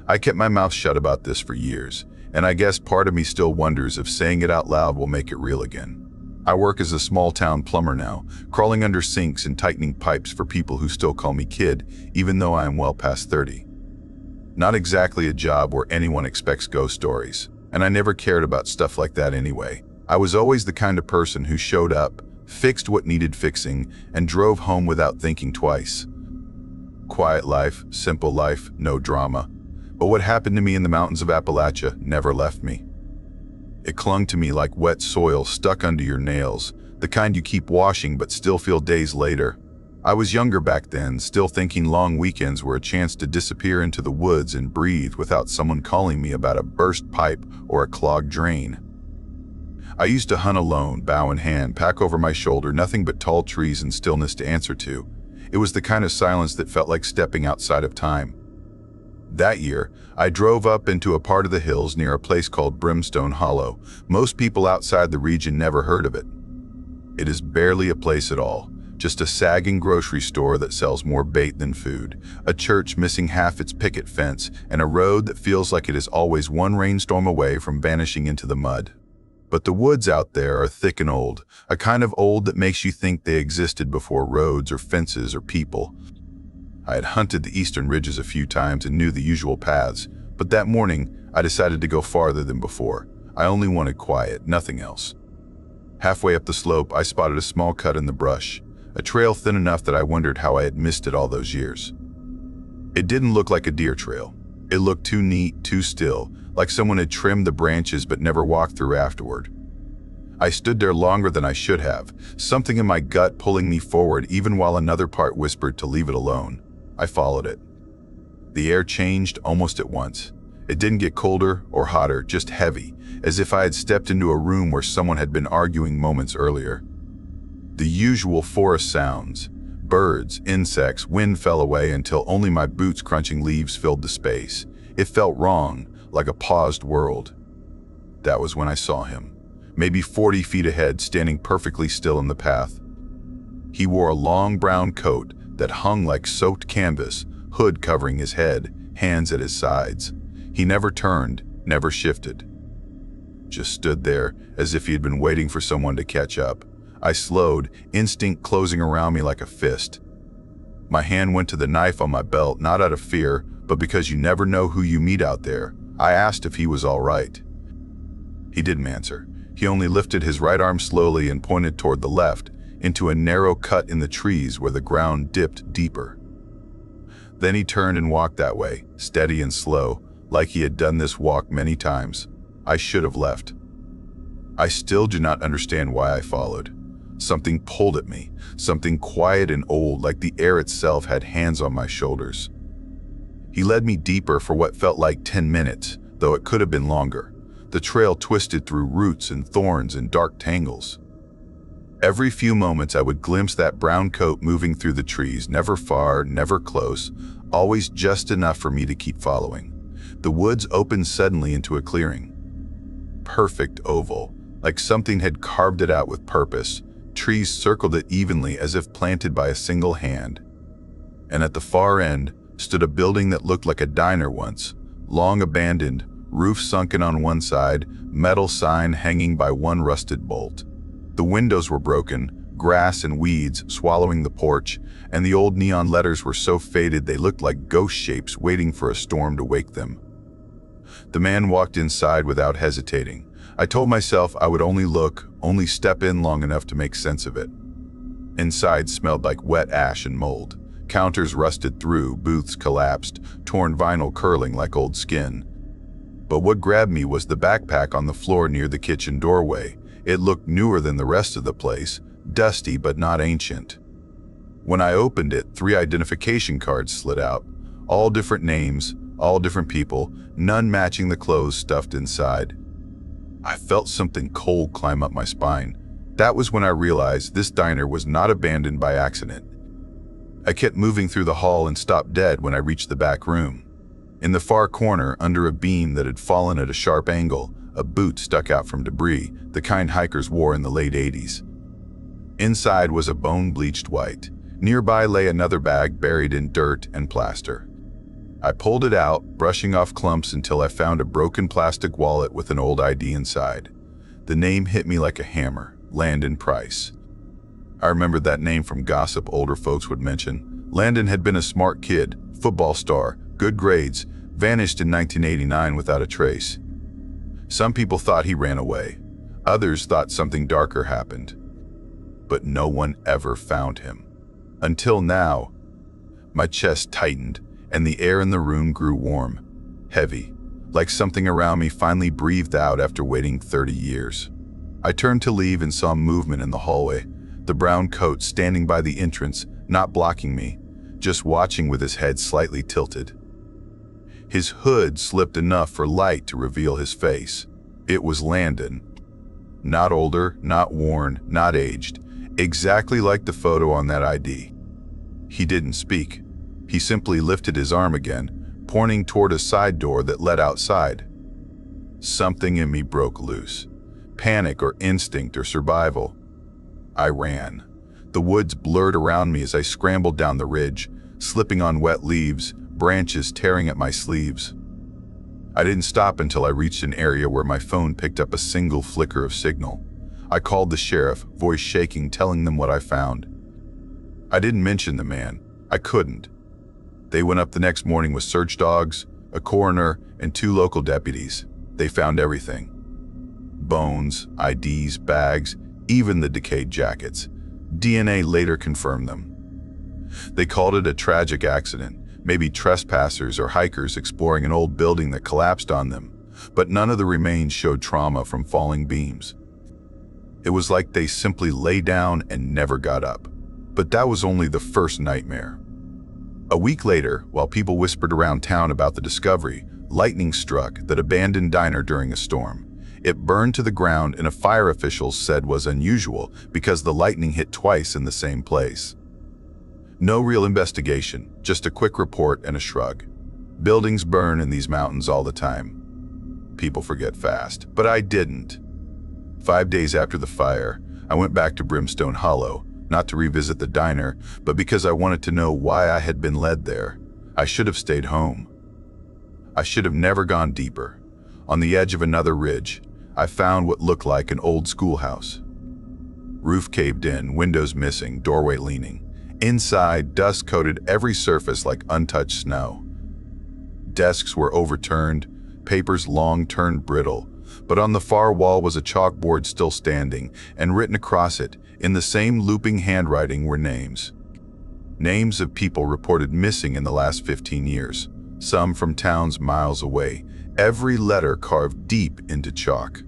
I kept my mouth shut about this for years, and I guess part of me still wonders if saying it out loud will make it real again. I work as a small-town plumber now, crawling under sinks and tightening pipes for people who still call me kid, even though I am well past 30. Not exactly a job where anyone expects ghost stories, and I never cared about stuff like that anyway. I was always the kind of person who showed up, fixed what needed fixing, and drove home without thinking twice. Quiet life, simple life, no drama. But what happened to me in the mountains of Appalachia never left me. It clung to me like wet soil stuck under your nails, the kind you keep washing but still feel days later. I was younger back then, still thinking long weekends were a chance to disappear into the woods and breathe without someone calling me about a burst pipe or a clogged drain. I used to hunt alone, bow in hand, pack over my shoulder, nothing but tall trees and stillness to answer to. It was the kind of silence that felt like stepping outside of time. That year, I drove up into a part of the hills near a place called Brimstone Hollow. Most people outside the region never heard of it. It is barely a place at all, just a sagging grocery store that sells more bait than food, a church missing half its picket fence, and a road that feels like it is always one rainstorm away from vanishing into the mud. But the woods out there are thick and old, a kind of old that makes you think they existed before roads or fences or people. I had hunted the eastern ridges a few times and knew the usual paths, but that morning I decided to go farther than before. I only wanted quiet, nothing else. Halfway up the slope, I spotted a small cut in the brush, a trail thin enough that I wondered how I had missed it all those years. It didn't look like a deer trail. It looked too neat, too still, like someone had trimmed the branches but never walked through afterward. I stood there longer than I should have, something in my gut pulling me forward even while another part whispered to leave it alone. I followed it. The air changed almost at once. It didn't get colder or hotter, just heavy, as if I had stepped into a room where someone had been arguing moments earlier. The usual forest sounds, birds, insects, wind fell away until only my boots crunching leaves filled the space. It felt wrong, like a paused world. That was when I saw him, maybe 40 feet ahead, standing perfectly still in the path. He wore a long brown coat that hung like soaked canvas, hood covering his head, hands at his sides. He never turned, never shifted. Just stood there as if he had been waiting for someone to catch up. I slowed, instinct closing around me like a fist. My hand went to the knife on my belt, not out of fear, but because you never know who you meet out there. I asked if he was all right. He didn't answer. He only lifted his right arm slowly and pointed toward the left, into a narrow cut in the trees where the ground dipped deeper. Then he turned and walked that way, steady and slow, like he had done this walk many times. I should have left. I still do not understand why I followed. Something pulled at me, something quiet and old, like the air itself had hands on my shoulders. He led me deeper for what felt like 10 minutes, though it could have been longer. The trail twisted through roots and thorns and dark tangles. Every few moments I would glimpse that brown coat moving through the trees, never far, never close, always just enough for me to keep following. The woods opened suddenly into a clearing. Perfect oval, like something had carved it out with purpose. Trees circled it evenly as if planted by a single hand. And at the far end stood a building that looked like a diner once, long abandoned, roof sunken on one side, metal sign hanging by one rusted bolt. The windows were broken, grass and weeds swallowing the porch, and the old neon letters were so faded they looked like ghost shapes waiting for a storm to wake them. The man walked inside without hesitating. I told myself I would only look, only step in long enough to make sense of it. Inside smelled like wet ash and mold. Counters rusted through, booths collapsed, torn vinyl curling like old skin. But what grabbed me was the backpack on the floor near the kitchen doorway. It looked newer than the rest of the place, dusty but not ancient. When I opened it, 3 identification cards slid out. All different names, all different people, none matching the clothes stuffed inside. I felt something cold climb up my spine. That was when I realized this diner was not abandoned by accident. I kept moving through the hall and stopped dead when I reached the back room. In the far corner, under a beam that had fallen at a sharp angle, a boot stuck out from debris, the kind hikers wore in the late 80s. Inside was a bone bleached white. Nearby lay another bag buried in dirt and plaster. I pulled it out, brushing off clumps until I found a broken plastic wallet with an old ID inside. The name hit me like a hammer, Landon Price. I remembered that name from gossip older folks would mention. Landon had been a smart kid, football star, good grades, vanished in 1989 without a trace. Some people thought he ran away. Others thought something darker happened. But no one ever found him. Until now. My chest tightened, and the air in the room grew warm, heavy, like something around me finally breathed out after waiting 30 years. I turned to leave and saw movement in the hallway, the brown coat standing by the entrance, not blocking me, just watching with his head slightly tilted. His hood slipped enough for light to reveal his face. It was Landon. Not older, not worn, not aged, exactly like the photo on that ID. He didn't speak. He simply lifted his arm again, pointing toward a side door that led outside. Something in me broke loose. Panic or instinct or survival. I ran. The woods blurred around me as I scrambled down the ridge, slipping on wet leaves, branches tearing at my sleeves. I didn't stop until I reached an area where my phone picked up a single flicker of signal. I called the sheriff, voice shaking, telling them what I found. I didn't mention the man. I couldn't. They went up the next morning with search dogs, a coroner, and 2 local deputies. They found everything. Bones, IDs, bags, even the decayed jackets. DNA later confirmed them. They called it a tragic accident, maybe trespassers or hikers exploring an old building that collapsed on them, but none of the remains showed trauma from falling beams. It was like they simply lay down and never got up. But that was only the first nightmare. A week later, while people whispered around town about the discovery, lightning struck that abandoned diner during a storm. It burned to the ground, and a fire official said was unusual because the lightning hit twice in the same place. No real investigation, just a quick report and a shrug. Buildings burn in these mountains all the time. People forget fast, but I didn't. 5 days after the fire, I went back to Brimstone Hollow, not to revisit the diner, but because I wanted to know why I had been led there. I should have stayed home. I should have never gone deeper. On the edge of another ridge, I found what looked like an old schoolhouse. Roof caved in, windows missing, doorway leaning. Inside, dust coated every surface like untouched snow. Desks were overturned, papers long turned brittle, but on the far wall was a chalkboard still standing, and written across it, in the same looping handwriting, were names. Names of people reported missing in the last 15 years, some from towns miles away, every letter carved deep into chalk.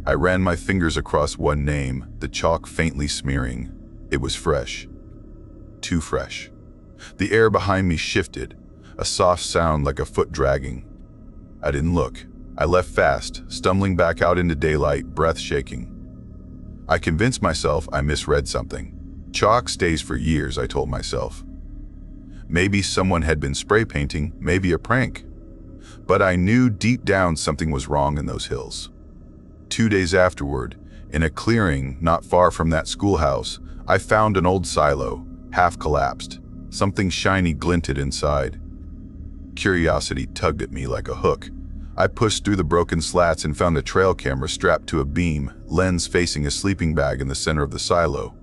I ran my fingers across one name, the chalk faintly smearing. It was fresh. Too fresh. The air behind me shifted, a soft sound like a foot dragging. I didn't look. I left fast, stumbling back out into daylight, breath shaking. I convinced myself I misread something. Chalk stays for years, I told myself. Maybe someone had been spray painting, maybe a prank. But I knew deep down something was wrong in those hills. 2 days afterward, in a clearing not far from that schoolhouse, I found an old silo, half collapsed. Something shiny glinted inside. Curiosity tugged at me like a hook. I pushed through the broken slats and found a trail camera strapped to a beam, lens facing a sleeping bag in the center of the silo.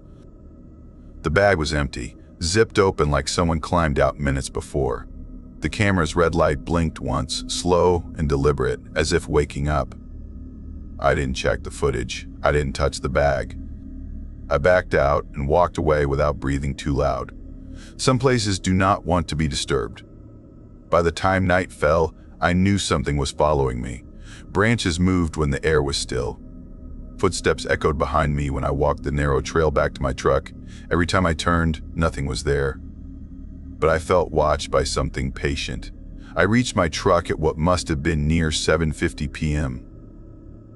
The bag was empty, zipped open like someone climbed out minutes before. The camera's red light blinked once, slow and deliberate, as if waking up. I didn't check the footage. I didn't touch the bag. I backed out and walked away without breathing too loud. Some places do not want to be disturbed. By the time night fell, I knew something was following me. Branches moved when the air was still. Footsteps echoed behind me when I walked the narrow trail back to my truck. Every time I turned, nothing was there. But I felt watched by something patient. I reached my truck at what must have been near 7:50 p.m.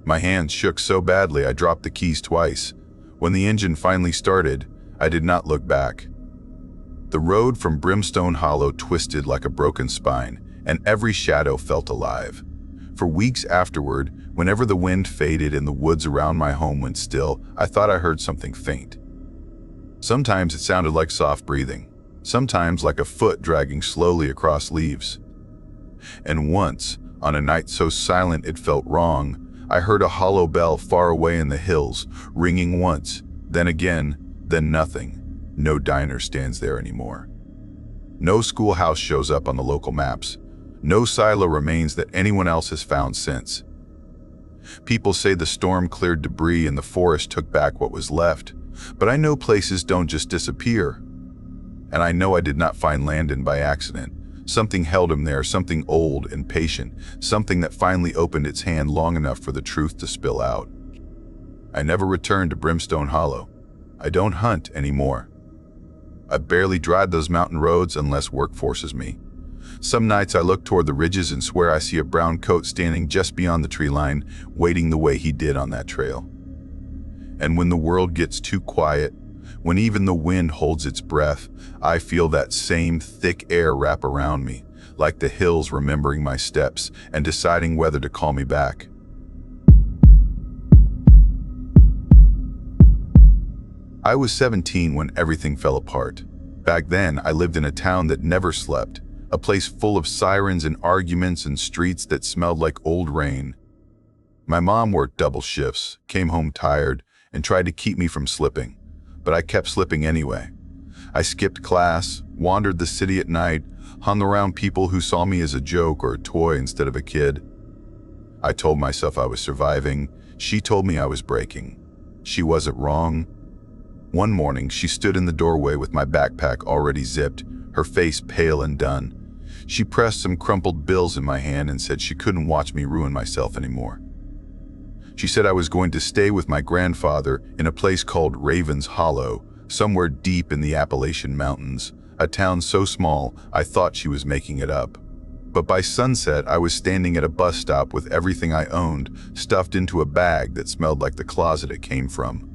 My hands shook so badly I dropped the keys twice. When the engine finally started, I did not look back. The road from Brimstone Hollow twisted like a broken spine, and every shadow felt alive. For weeks afterward, whenever the wind faded and the woods around my home went still, I thought I heard something faint. Sometimes it sounded like soft breathing, sometimes like a foot dragging slowly across leaves. And once, on a night so silent it felt wrong, I heard a hollow bell far away in the hills, ringing once, then again, then nothing. No diner stands there anymore. No schoolhouse shows up on the local maps. No silo remains that anyone else has found since. People say the storm cleared debris and the forest took back what was left, but I know places don't just disappear. And I know I did not find Landon by accident. Something held him there, something old and patient, something that finally opened its hand long enough for the truth to spill out. I never returned to Brimstone Hollow. I don't hunt anymore. I barely drive those mountain roads unless work forces me. Some nights I look toward the ridges and swear I see a brown coat standing just beyond the tree line, waiting the way he did on that trail. And when the world gets too quiet, when even the wind holds its breath, I feel that same thick air wrap around me, like the hills remembering my steps and deciding whether to call me back. I was 17 when everything fell apart. Back then, I lived in a town that never slept, a place full of sirens and arguments and streets that smelled like old rain. My mom worked double shifts, came home tired, and tried to keep me from slipping, but I kept slipping anyway. I skipped class, wandered the city at night, hung around people who saw me as a joke or a toy instead of a kid. I told myself I was surviving. She told me I was breaking. She wasn't wrong. One morning, she stood in the doorway with my backpack already zipped, her face pale and done. She pressed some crumpled bills in my hand and said she couldn't watch me ruin myself anymore. She said I was going to stay with my grandfather in a place called Raven's Hollow, somewhere deep in the Appalachian Mountains, a town so small I thought she was making it up. But by sunset, I was standing at a bus stop with everything I owned stuffed into a bag that smelled like the closet it came from.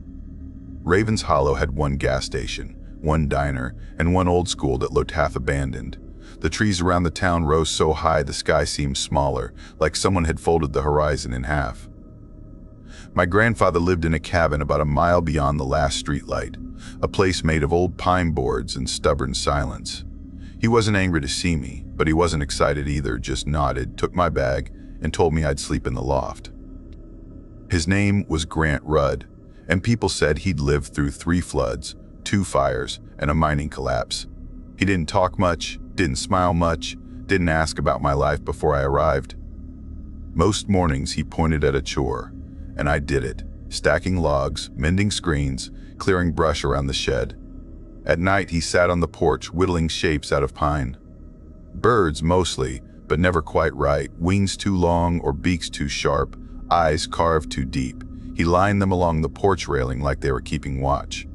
Raven's Hollow had one gas station, one diner, and one old school that looked half abandoned. The trees around the town rose so high the sky seemed smaller, like someone had folded the horizon in half. My grandfather lived in a cabin about a mile beyond the last streetlight, a place made of old pine boards and stubborn silence. He wasn't angry to see me, but he wasn't excited either, just nodded, took my bag, and told me I'd sleep in the loft. His name was Grant Rudd, and people said he'd lived through 3 floods, 2 fires, and a mining collapse. He didn't talk much, didn't smile much, didn't ask about my life before I arrived. Most mornings he pointed at a chore, and I did it, stacking logs, mending screens, clearing brush around the shed. At night he sat on the porch whittling shapes out of pine. Birds mostly, but never quite right, wings too long or beaks too sharp, eyes carved too deep. He lined them along the porch railing like they were keeping watch.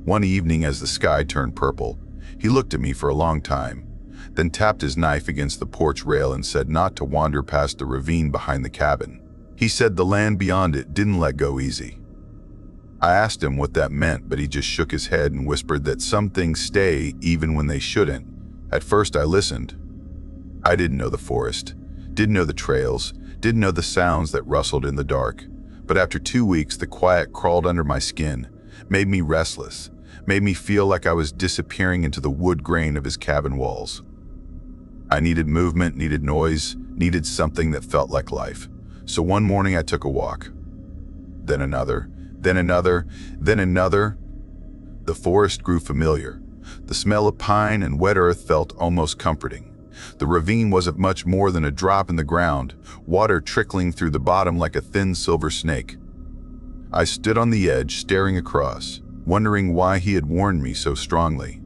One evening as the sky turned purple, he looked at me for a long time, then tapped his knife against the porch rail and said not to wander past the ravine behind the cabin. He said the land beyond it didn't let go easy. I asked him what that meant, but he just shook his head and whispered that some things stay even when they shouldn't. At first I listened. I didn't know the forest, didn't know the trails, didn't know the sounds that rustled in the dark. But after 2 weeks, the quiet crawled under my skin, made me restless, made me feel like I was disappearing into the wood grain of his cabin walls. I needed movement, needed noise, needed something that felt like life. So one morning I took a walk. Then another, then another, then another. The forest grew familiar. The smell of pine and wet earth felt almost comforting. The ravine wasn't much more than a drop in the ground, water trickling through the bottom like a thin silver snake. I stood on the edge, staring across, wondering why he had warned me so strongly.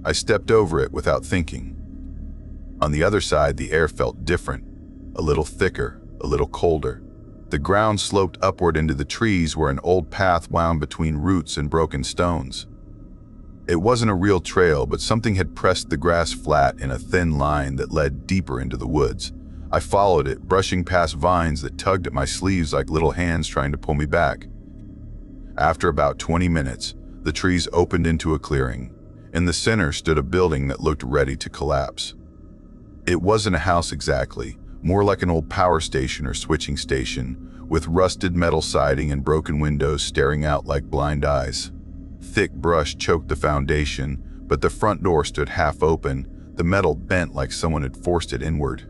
I stepped over it without thinking. On the other side, the air felt different, a little thicker, a little colder. The ground sloped upward into the trees where an old path wound between roots and broken stones. It wasn't a real trail, but something had pressed the grass flat in a thin line that led deeper into the woods. I followed it, brushing past vines that tugged at my sleeves like little hands trying to pull me back. After about 20 minutes, the trees opened into a clearing. In the center stood a building that looked ready to collapse. It wasn't a house exactly, more like an old power station or switching station, with rusted metal siding and broken windows staring out like blind eyes. Thick brush choked the foundation, but the front door stood half open, the metal bent like someone had forced it inward.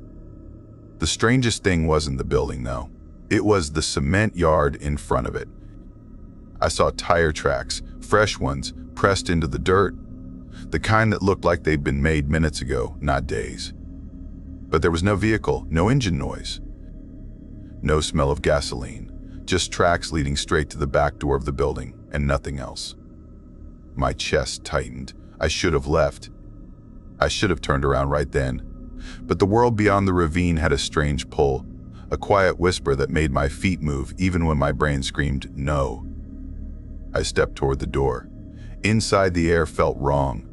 The strangest thing wasn't the building, though. It was the cement yard in front of it. I saw tire tracks, fresh ones, pressed into the dirt, the kind that looked like they'd been made minutes ago, not days. But there was no vehicle, no engine noise, no smell of gasoline, just tracks leading straight to the back door of the building, and nothing else. My chest tightened. I should have left. I should have turned around right then. But the world beyond the ravine had a strange pull, a quiet whisper that made my feet move even when my brain screamed no. I stepped toward the door. Inside, the air felt wrong.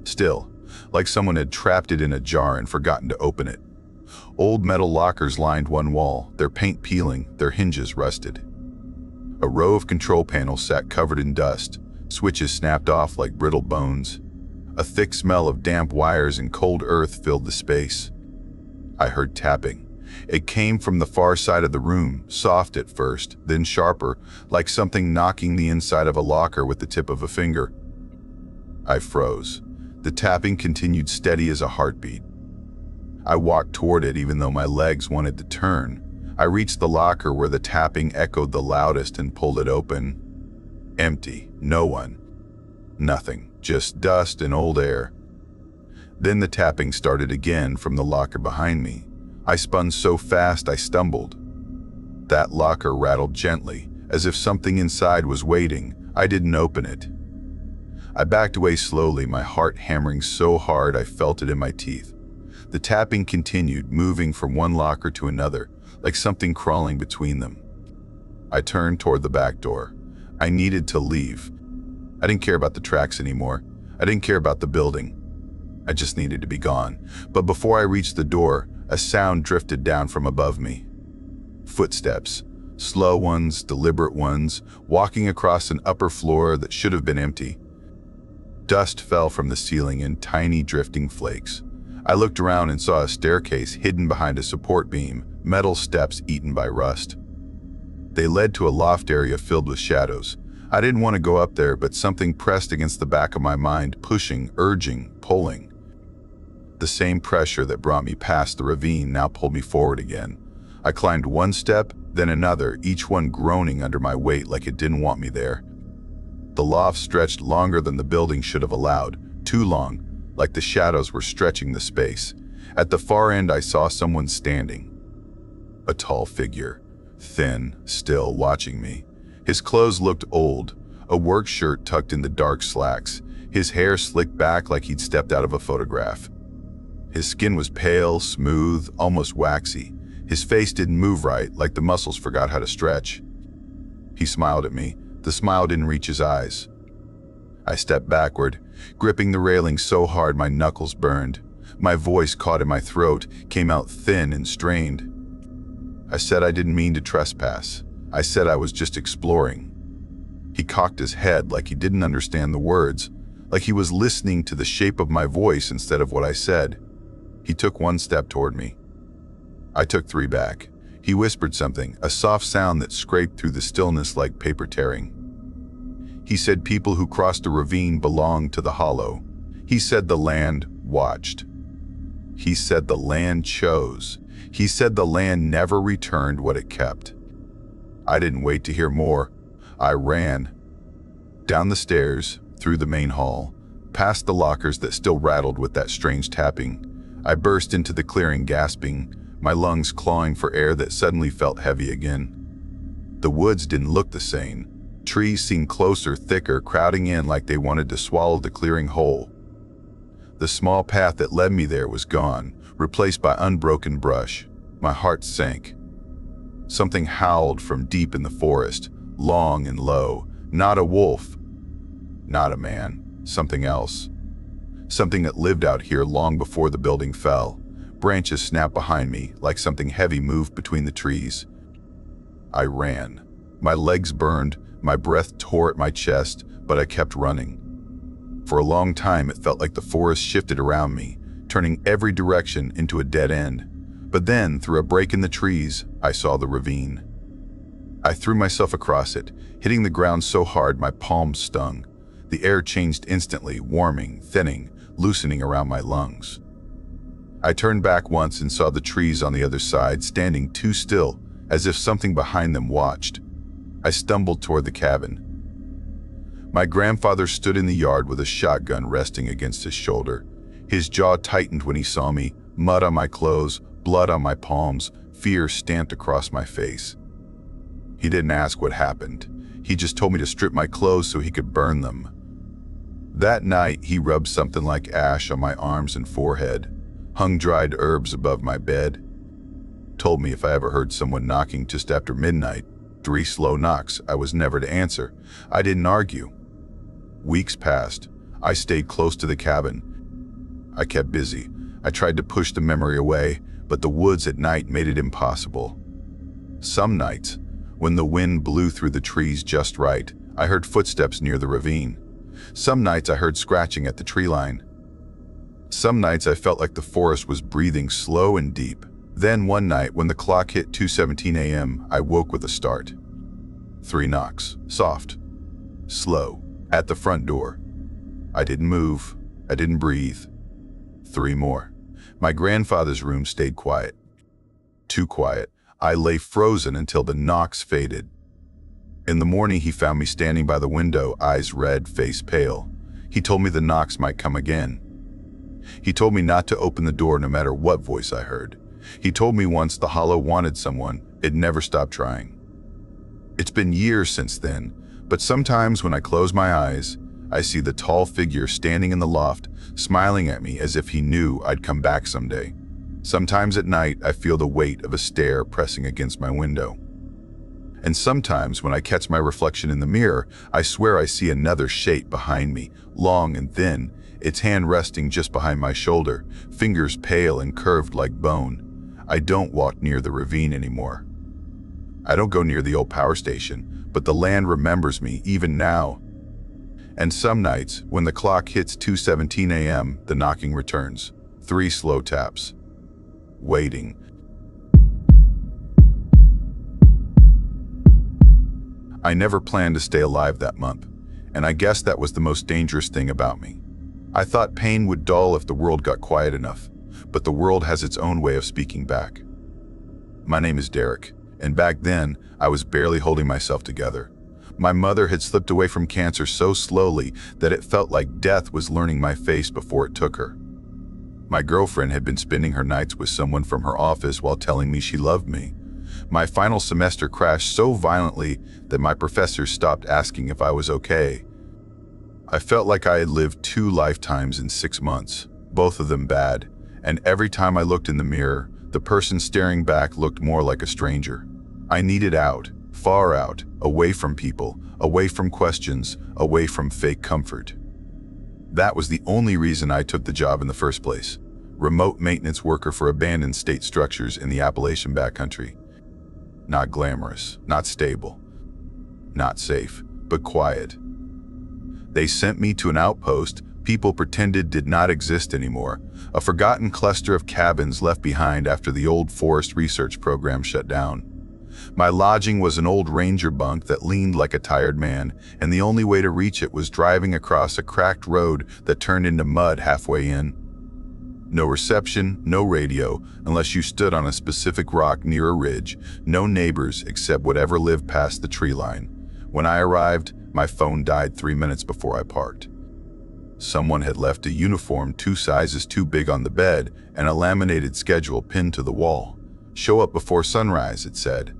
Still, like someone had trapped it in a jar and forgotten to open it. Old metal lockers lined one wall, their paint peeling, their hinges rusted. A row of control panels sat covered in dust, switches snapped off like brittle bones. A thick smell of damp wires and cold earth filled the space. I heard tapping. It came from the far side of the room, soft at first, then sharper, like something knocking the inside of a locker with the tip of a finger. I froze. The tapping continued steady as a heartbeat. I walked toward it even though my legs wanted to turn. I reached the locker where the tapping echoed the loudest and pulled it open. Empty. No one. Nothing. Just dust and old air. Then the tapping started again from the locker behind me. I spun so fast I stumbled. That locker rattled gently, as if something inside was waiting. I didn't open it. I backed away slowly, my heart hammering so hard I felt it in my teeth. The tapping continued, moving from one locker to another, like something crawling between them. I turned toward the back door. I needed to leave. I didn't care about the tracks anymore. I didn't care about the building. I just needed to be gone. But before I reached the door, a sound drifted down from above me. Footsteps. Slow ones, deliberate ones, walking across an upper floor that should have been empty. Dust fell from the ceiling in tiny drifting flakes. I looked around and saw a staircase hidden behind a support beam, metal steps eaten by rust. They led to a loft area filled with shadows. I didn't want to go up there, but something pressed against the back of my mind, pushing, urging, pulling. The same pressure that brought me past the ravine now pulled me forward again. I climbed one step, then another, each one groaning under my weight like it didn't want me there. The loft stretched longer than the building should have allowed, too long, like the shadows were stretching the space. At the far end I saw someone standing. A tall figure, thin, still, watching me. His clothes looked old, a work shirt tucked into dark slacks, his hair slicked back like he'd stepped out of a photograph. His skin was pale, smooth, almost waxy. His face didn't move right, like the muscles forgot how to stretch. He smiled at me. The smile didn't reach his eyes. I stepped backward, gripping the railing so hard my knuckles burned. My voice caught in my throat, came out thin and strained. I said I didn't mean to trespass. I said I was just exploring. He cocked his head like he didn't understand the words, like he was listening to the shape of my voice instead of what I said. He took one step toward me. I took three back. He whispered something, a soft sound that scraped through the stillness like paper tearing. He said people who crossed a ravine belonged to the hollow. He said the land watched. He said the land chose. He said the land never returned what it kept. I didn't wait to hear more. I ran. Down the stairs, through the main hall, past the lockers that still rattled with that strange tapping. I burst into the clearing, gasping, my lungs clawing for air that suddenly felt heavy again. The woods didn't look the same. Trees seemed closer, thicker, crowding in like they wanted to swallow the clearing whole. The small path that led me there was gone, replaced by unbroken brush. My heart sank. Something howled from deep in the forest, long and low. Not a wolf, not a man, something else. Something that lived out here long before the building fell. Branches snapped behind me, like something heavy moved between the trees. I ran. My legs burned, my breath tore at my chest, but I kept running. For a long time, it felt like the forest shifted around me, turning every direction into a dead end. But then, through a break in the trees, I saw the ravine. I threw myself across it, hitting the ground so hard my palms stung. The air changed instantly, warming, thinning, loosening around my lungs. I turned back once and saw the trees on the other side standing too still, as if something behind them watched. I stumbled toward the cabin. My grandfather stood in the yard with a shotgun resting against his shoulder. His jaw tightened when he saw me, mud on my clothes, blood on my palms, fear stamped across my face. He didn't ask what happened. He just told me to strip my clothes so he could burn them. That night, he rubbed something like ash on my arms and forehead, hung dried herbs above my bed, told me if I ever heard someone knocking just after midnight, 3 slow knocks, I was never to answer. I didn't argue. Weeks passed. I stayed close to the cabin. I kept busy. I tried to push the memory away, but the woods at night made it impossible. Some nights, when the wind blew through the trees just right, I heard footsteps near the ravine. Some nights I heard scratching at the tree line. Some nights I felt like the forest was breathing slow and deep. Then one night, when the clock hit 2:17 a.m., I woke with a start. 3 knocks, soft, slow, at the front door. I didn't move. I didn't breathe. 3 more. My grandfather's room stayed quiet. Too quiet. I lay frozen until the knocks faded. In the morning, he found me standing by the window, eyes red, face pale. He told me the knocks might come again. He told me not to open the door no matter what voice I heard. He told me once the hollow wanted someone, it never stopped trying. It's been years since then, but sometimes when I close my eyes, I see the tall figure standing in the loft, smiling at me as if he knew I'd come back someday. Sometimes at night, I feel the weight of a stare pressing against my window. And sometimes when I catch my reflection in the mirror, I swear I see another shape behind me, long and thin, its hand resting just behind my shoulder, fingers pale and curved like bone. I don't walk near the ravine anymore. I don't go near the old power station, but the land remembers me even now. And some nights, when the clock hits 2:17 a.m., the knocking returns. 3 slow taps. Waiting. I never planned to stay alive that month, and I guess that was the most dangerous thing about me. I thought pain would dull if the world got quiet enough, but the world has its own way of speaking back. My name is Derek, and back then, I was barely holding myself together. My mother had slipped away from cancer so slowly that it felt like death was learning my face before it took her. My girlfriend had been spending her nights with someone from her office while telling me she loved me. My final semester crashed so violently that my professors stopped asking if I was okay. I felt like I had lived 2 lifetimes in 6 months, both of them bad, and every time I looked in the mirror, the person staring back looked more like a stranger. I needed out, far out, away from people, away from questions, away from fake comfort. That was the only reason I took the job in the first place. Remote maintenance worker for abandoned state structures in the Appalachian backcountry. Not glamorous, not stable, not safe, but quiet. They sent me to an outpost people pretended did not exist anymore, a forgotten cluster of cabins left behind after the old forest research program shut down. My lodging was an old ranger bunk that leaned like a tired man, and the only way to reach it was driving across a cracked road that turned into mud halfway in. No reception, no radio, unless you stood on a specific rock near a ridge, no neighbors except whatever lived past the tree line. When I arrived, my phone died 3 minutes before I parked. Someone had left a uniform 2 sizes too big on the bed and a laminated schedule pinned to the wall. "Show up before sunrise," it said.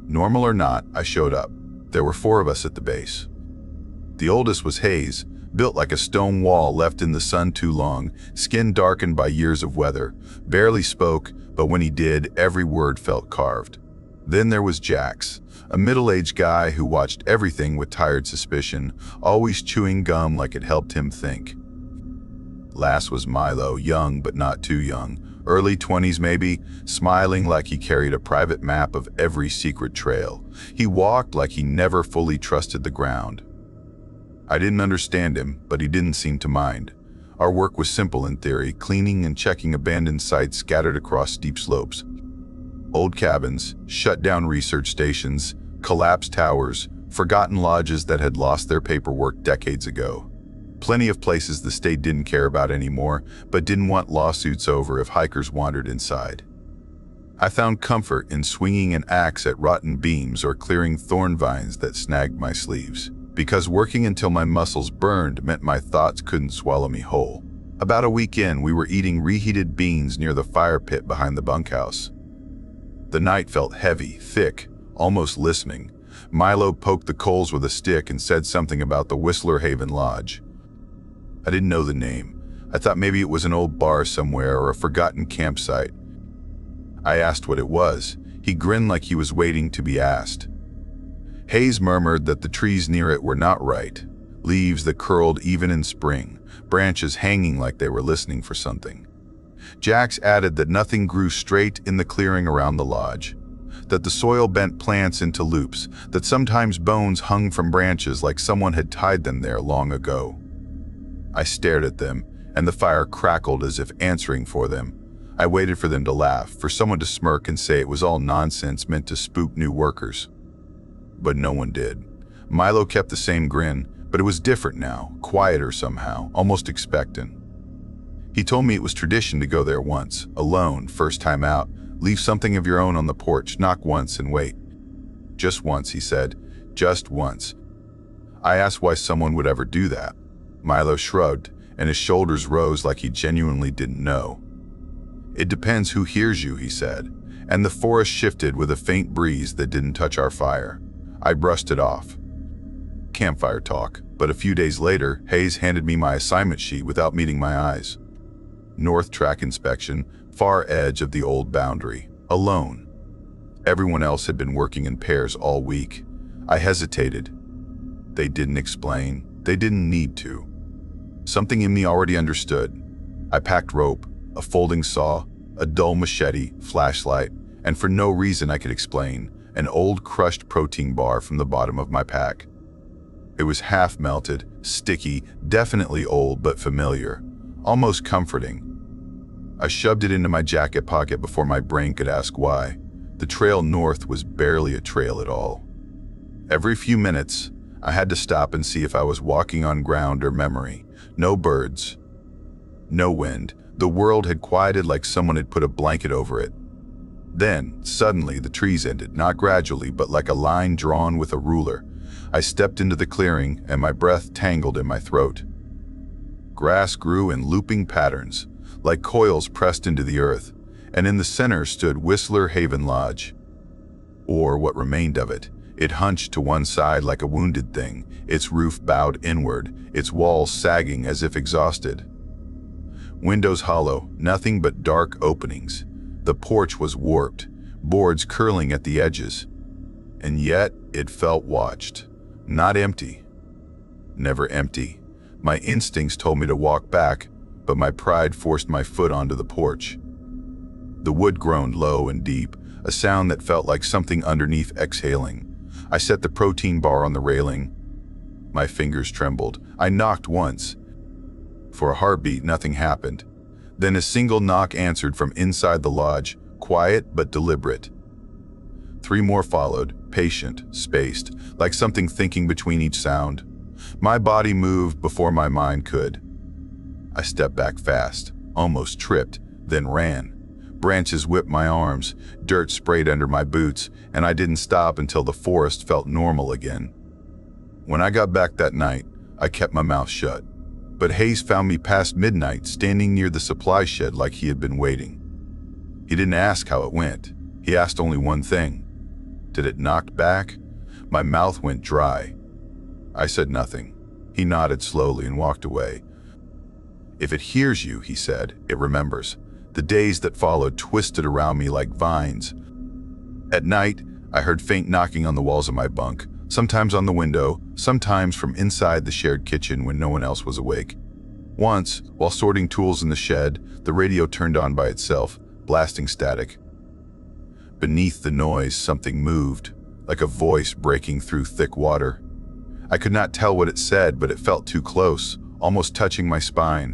Normal or not, I showed up. There were 4 of us at the base. The oldest was Hayes, built like a stone wall left in the sun too long, skin darkened by years of weather, barely spoke, but when he did, every word felt carved. Then there was Jax, a middle-aged guy who watched everything with tired suspicion, always chewing gum like it helped him think. Last was Milo, young but not too young, early 20s maybe, smiling like he carried a private map of every secret trail. He walked like he never fully trusted the ground. I didn't understand him, but he didn't seem to mind. Our work was simple in theory, cleaning and checking abandoned sites scattered across steep slopes. Old cabins, shut-down research stations, collapsed towers, forgotten lodges that had lost their paperwork decades ago. Plenty of places the state didn't care about anymore, but didn't want lawsuits over if hikers wandered inside. I found comfort in swinging an axe at rotten beams or clearing thorn vines that snagged my sleeves, because working until my muscles burned meant my thoughts couldn't swallow me whole. About a week in, we were eating reheated beans near the fire pit behind the bunkhouse. The night felt heavy, thick, almost listening. Milo poked the coals with a stick and said something about the Whistler Haven Lodge. I didn't know the name. I thought maybe it was an old bar somewhere or a forgotten campsite. I asked what it was. He grinned like he was waiting to be asked. Hayes murmured that the trees near it were not right, leaves that curled even in spring, branches hanging like they were listening for something. Jax added that nothing grew straight in the clearing around the lodge, that the soil bent plants into loops, that sometimes bones hung from branches like someone had tied them there long ago. I stared at them, and the fire crackled as if answering for them. I waited for them to laugh, for someone to smirk and say it was all nonsense meant to spook new workers. But no one did. Milo kept the same grin, But it was different now, quieter somehow, almost expectant. He told me it was tradition to go there once, alone, first time out, leave something of your own on the porch, knock once and wait. Just once, he said, just once. I asked why someone would ever do that. Milo shrugged, and his shoulders rose like he genuinely didn't know. It depends who hears you, he said, and the forest shifted with a faint breeze that didn't touch our fire. I brushed it off. Campfire talk, but a few days later, Hayes handed me my assignment sheet without meeting my eyes. North track inspection, far edge of the old boundary, alone. Everyone else had been working in pairs all week. I hesitated. They didn't explain. They didn't need to. Something in me already understood. I packed rope, a folding saw, a dull machete, flashlight, and for no reason I could explain, an old crushed protein bar from the bottom of my pack. It was half melted, sticky, definitely old but familiar, almost comforting. I shoved it into my jacket pocket before my brain could ask why. The trail north was barely a trail at all. Every few minutes, I had to stop and see if I was walking on ground or memory. No birds, no wind. The world had quieted like someone had put a blanket over it. Then, suddenly, the trees ended, not gradually, but like a line drawn with a ruler. I stepped into the clearing, and my breath tangled in my throat. Grass grew in looping patterns, like coils pressed into the earth, and in the center stood Whistler Haven Lodge. Or what remained of it. It hunched to one side like a wounded thing, its roof bowed inward, its walls sagging as if exhausted. Windows hollow, nothing but dark openings. The porch was warped, boards curling at the edges. And yet it felt watched. Not empty. Never empty. My instincts told me to walk back, but my pride forced my foot onto the porch. The wood groaned low and deep, a sound that felt like something underneath exhaling. I set the protein bar on the railing. My fingers trembled. I knocked once. For a heartbeat, nothing happened. Then a single knock answered from inside the lodge, quiet but deliberate. 3 more followed, patient, spaced, like something thinking between each sound. My body moved before my mind could. I stepped back fast, almost tripped, then ran. Branches whipped my arms, dirt sprayed under my boots, and I didn't stop until the forest felt normal again. When I got back that night, I kept my mouth shut. But Hayes found me past midnight, standing near the supply shed like he had been waiting. He didn't ask how it went. He asked only one thing. Did it knock back? My mouth went dry. I said nothing. He nodded slowly and walked away. If it hears you, he said, it remembers. The days that followed twisted around me like vines. At night, I heard faint knocking on the walls of my bunk, sometimes on the window, sometimes from inside the shared kitchen when no one else was awake. Once, while sorting tools in the shed, the radio turned on by itself, blasting static. Beneath the noise, something moved, like a voice breaking through thick water. I could not tell what it said, but it felt too close, almost touching my spine.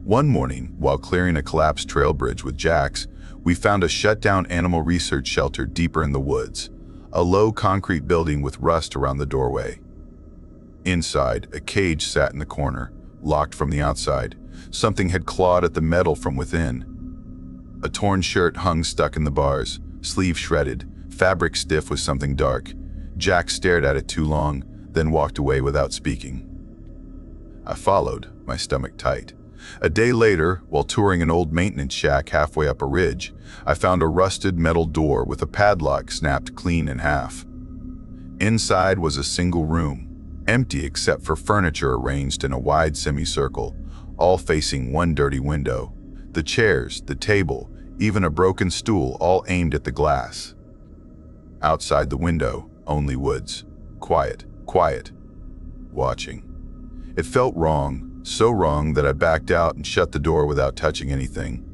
One morning, while clearing a collapsed trail bridge with jacks, we found a shut-down animal research shelter deeper in the woods, a low concrete building with rust around the doorway. Inside, a cage sat in the corner, locked from the outside. Something had clawed at the metal from within. A torn shirt hung stuck in the bars, sleeve shredded, fabric stiff with something dark. Jack stared at it too long, then walked away without speaking. I followed, my stomach tight. A day later, while touring an old maintenance shack halfway up a ridge, I found a rusted metal door with a padlock snapped clean in half. Inside was a single room, empty except for furniture arranged in a wide semicircle, all facing one dirty window. The chairs, the table, even a broken stool, all aimed at the glass. Outside the window, only woods. Quiet, quiet. Watching. It felt wrong. So wrong that I backed out and shut the door without touching anything.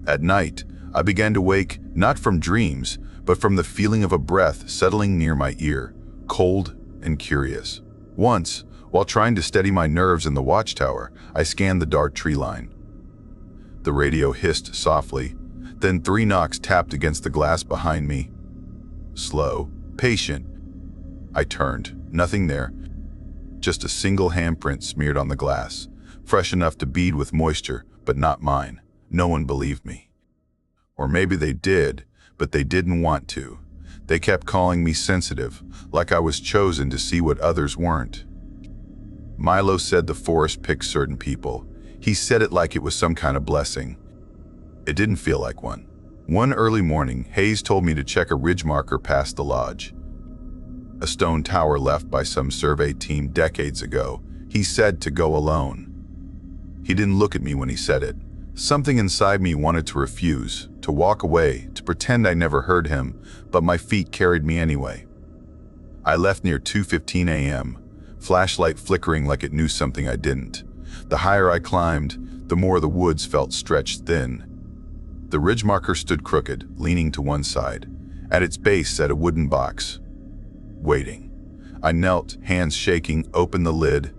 At night, I began to wake not from dreams, but from the feeling of a breath settling near my ear, cold and curious. Once, while trying to steady my nerves in the watchtower, I scanned the dark tree line. The radio hissed softly, then 3 knocks tapped against the glass behind me. Slow, patient. I turned, nothing there. just a single handprint smeared on the glass, fresh enough to bead with moisture, but not mine. No one believed me. Or maybe they did, but they didn't want to. They kept calling me sensitive, like I was chosen to see what others weren't. Milo said the forest picked certain people. He said it like it was some kind of blessing. It didn't feel like one. One early morning, Hayes told me to check a ridge marker past the lodge. A stone tower left by some survey team decades ago. He said to go alone. He didn't look at me when he said it. Something inside me wanted to refuse, to walk away, to pretend I never heard him, but my feet carried me anyway. I left near 2:15 a.m., flashlight flickering like it knew something I didn't. The higher I climbed, the more the woods felt stretched thin. The ridge marker stood crooked, leaning to one side. At its base sat a wooden box, waiting. I knelt, hands shaking, opened the lid.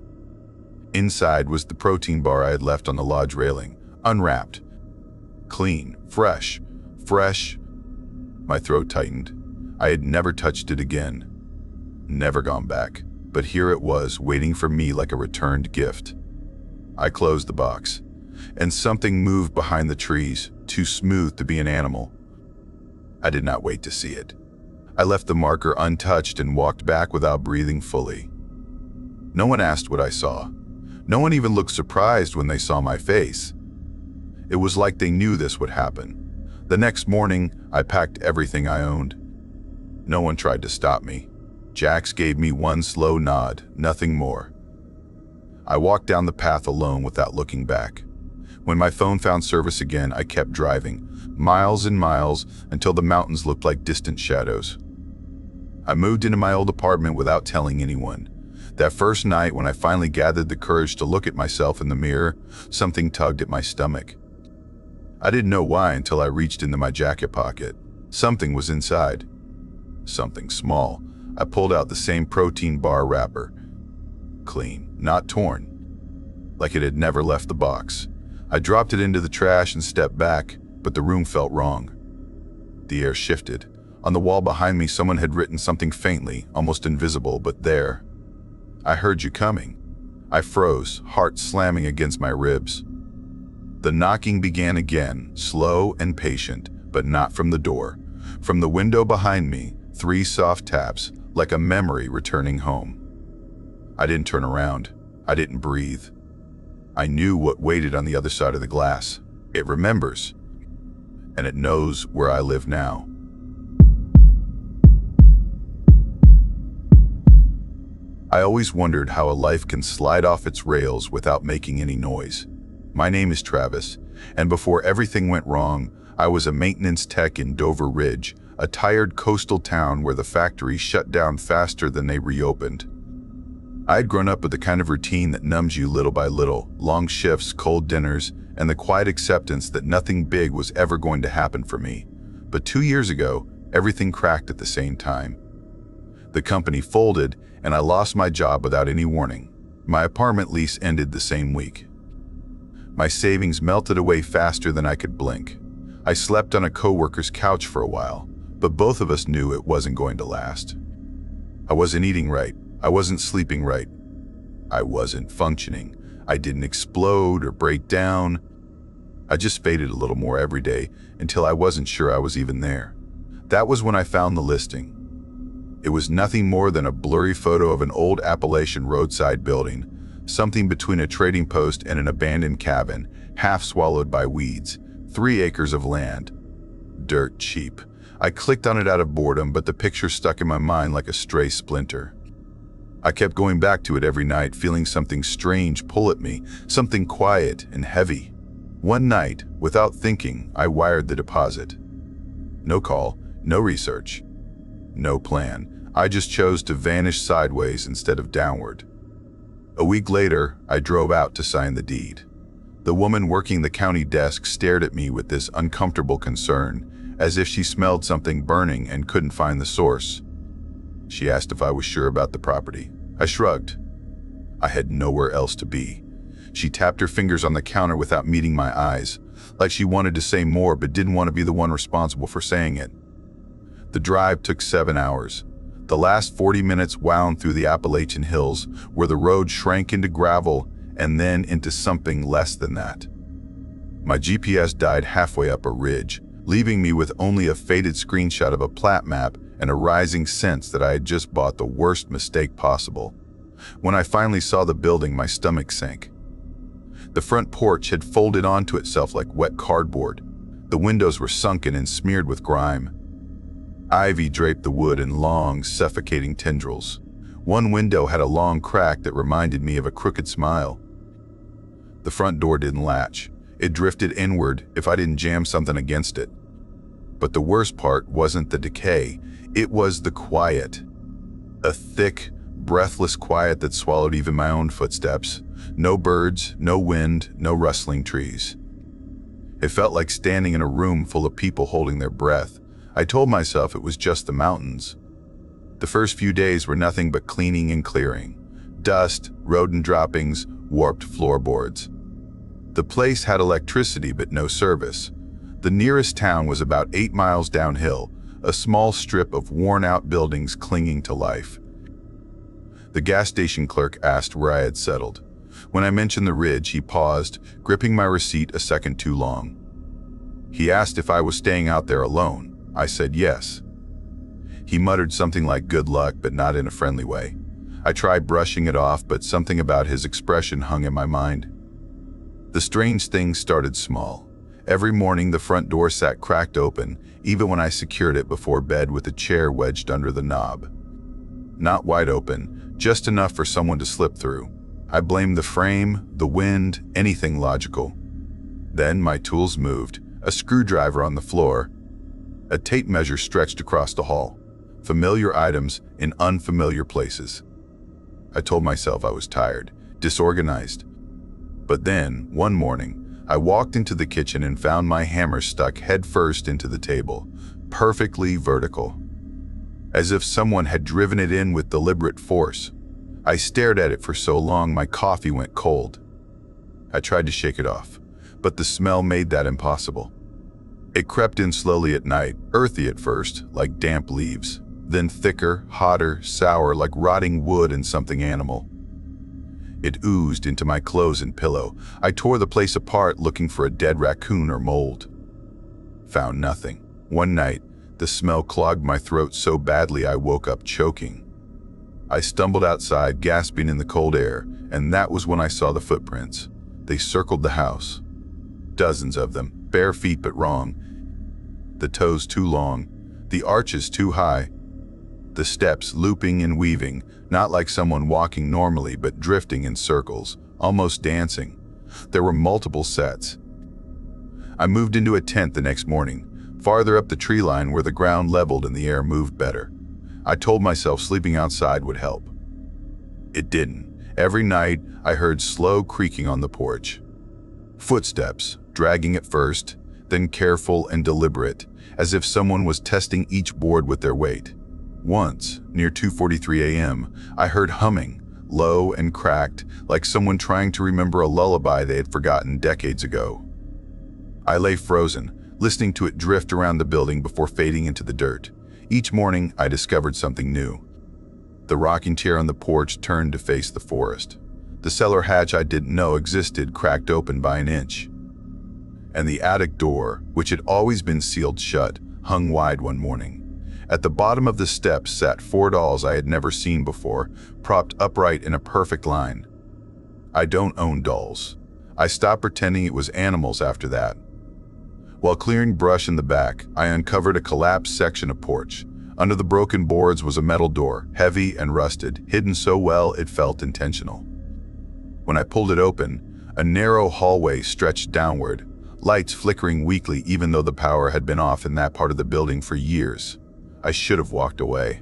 Inside was the protein bar I had left on the lodge railing, unwrapped. Clean, fresh. My throat tightened. I had never touched it again. Never gone back. But here it was, waiting for me like a returned gift. I closed the box, and something moved behind the trees, too smooth to be an animal. I did not wait to see it. I left the marker untouched and walked back without breathing fully. No one asked what I saw. No one even looked surprised when they saw my face. It was like they knew this would happen. The next morning, I packed everything I owned. No one tried to stop me. Jax gave me one slow nod, nothing more. I walked down the path alone without looking back. When my phone found service again, I kept driving, miles and miles, until the mountains looked like distant shadows. I moved into my old apartment without telling anyone. That first night, when I finally gathered the courage to look at myself in the mirror, something tugged at my stomach. I didn't know why until I reached into my jacket pocket. Something was inside. Something small. I pulled out the same protein bar wrapper. Clean, not torn. Like it had never left the box. I dropped it into the trash and stepped back, but the room felt wrong. The air shifted. On the wall behind me, someone had written something faintly, almost invisible, but there. I heard you coming. I froze, heart slamming against my ribs. The knocking began again, slow and patient, but not from the door. From the window behind me, 3 soft taps, like a memory returning home. I didn't turn around. I didn't breathe. I knew what waited on the other side of the glass. It remembers, and it knows where I live now. I always wondered how a life can slide off its rails without making any noise. My name is Travis, and before everything went wrong, I was a maintenance tech in Dover Ridge, a tired coastal town where the factories shut down faster than they reopened. I had grown up with the kind of routine that numbs you little by little, long shifts, cold dinners, and the quiet acceptance that nothing big was ever going to happen for me. But 2 years ago, everything cracked at the same time. The company folded, and I lost my job without any warning. My apartment lease ended the same week. My savings melted away faster than I could blink. I slept on a coworker's couch for a while, but both of us knew it wasn't going to last. I wasn't eating right. I wasn't sleeping right. I wasn't functioning. I didn't explode or break down. I just faded a little more every day until I wasn't sure I was even there. That was when I found the listing. It was nothing more than a blurry photo of an old Appalachian roadside building, something between a trading post and an abandoned cabin, half swallowed by weeds. 3 acres of land. Dirt cheap. I clicked on it out of boredom, but the picture stuck in my mind like a stray splinter. I kept going back to it every night, feeling something strange pull at me, something quiet and heavy. One night, without thinking, I wired the deposit. No call, no research, no plan. I just chose to vanish sideways instead of downward. A week later, I drove out to sign the deed. The woman working the county desk stared at me with this uncomfortable concern, as if she smelled something burning and couldn't find the source. She asked if I was sure about the property. I shrugged. I had nowhere else to be. She tapped her fingers on the counter without meeting my eyes, like she wanted to say more but didn't want to be the one responsible for saying it. The drive took 7 hours. The last 40 minutes wound through the Appalachian hills, where the road shrank into gravel and then into something less than that. My GPS died halfway up a ridge, leaving me with only a faded screenshot of a plat map and a rising sense that I had just bought the worst mistake possible. When I finally saw the building, my stomach sank. The front porch had folded onto itself like wet cardboard. The windows were sunken and smeared with grime. Ivy draped the wood in long, suffocating tendrils. One window had a long crack that reminded me of a crooked smile. The front door didn't latch. It drifted inward if I didn't jam something against it. But the worst part wasn't the decay, it was the quiet. A thick, breathless quiet that swallowed even my own footsteps. No birds, no wind, no rustling trees. It felt like standing in a room full of people holding their breath. I told myself it was just the mountains. The first few days were nothing but cleaning and clearing. Dust, rodent droppings, warped floorboards. The place had electricity but no service. The nearest town was about 8 miles downhill, a small strip of worn-out buildings clinging to life. The gas station clerk asked where I had settled. When I mentioned the ridge, he paused, gripping my receipt a second too long. He asked if I was staying out there alone. I said yes. He muttered something like good luck, but not in a friendly way. I tried brushing it off, but something about his expression hung in my mind. The strange thing started small. Every morning the front door sat cracked open, even when I secured it before bed with a chair wedged under the knob. Not wide open, just enough for someone to slip through. I blamed the frame, the wind, anything logical. Then my tools moved, a screwdriver on the floor. A tape measure stretched across the hall. Familiar items in unfamiliar places. I told myself I was tired, disorganized. But then, one morning, I walked into the kitchen and found my hammer stuck headfirst into the table, perfectly vertical. As if someone had driven it in with deliberate force. I stared at it for so long my coffee went cold. I tried to shake it off, but the smell made that impossible. It crept in slowly at night, earthy at first, like damp leaves, then thicker, hotter, sour, like rotting wood and something animal. It oozed into my clothes and pillow. I tore the place apart looking for a dead raccoon or mold. Found nothing. One night, the smell clogged my throat so badly I woke up choking. I stumbled outside, gasping in the cold air, and that was when I saw the footprints. They circled the house. Dozens of them, bare feet but wrong. The toes too long, the arches too high. The steps looping and weaving, not like someone walking normally but drifting in circles, almost dancing. There were multiple sets. I moved into a tent the next morning, farther up the tree line where the ground leveled and the air moved better. I told myself sleeping outside would help. It didn't. Every night, I heard slow creaking on the porch. Footsteps, dragging at first, then careful and deliberate, as if someone was testing each board with their weight. Once, near 2:43 a.m., I heard humming, low and cracked, like someone trying to remember a lullaby they had forgotten decades ago. I lay frozen, listening to it drift around the building before fading into the dirt. Each morning, I discovered something new. The rocking chair on the porch turned to face the forest. The cellar hatch I didn't know existed cracked open by an inch. And the attic door, which had always been sealed shut, hung wide one morning. At the bottom of the steps sat 4 dolls I had never seen before, propped upright in a perfect line. I don't own dolls. I stopped pretending it was animals after that. While clearing brush in the back, I uncovered a collapsed section of porch. Under the broken boards was a metal door, heavy and rusted, hidden so well it felt intentional. When I pulled it open, a narrow hallway stretched downward, lights flickering weakly even though the power had been off in that part of the building for years. I should have walked away.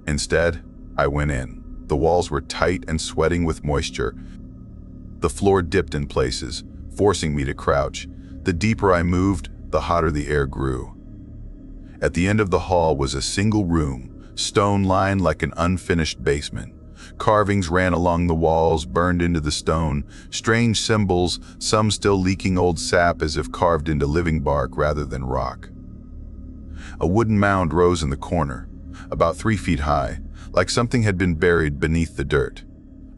Instead, I went in. The walls were tight and sweating with moisture. The floor dipped in places, forcing me to crouch. The deeper I moved, the hotter the air grew. At the end of the hall was a single room, stone-lined like an unfinished basement. Carvings ran along the walls, burned into the stone, strange symbols, some still leaking old sap as if carved into living bark rather than rock. A wooden mound rose in the corner. about 3 feet high, like something had been buried beneath the dirt.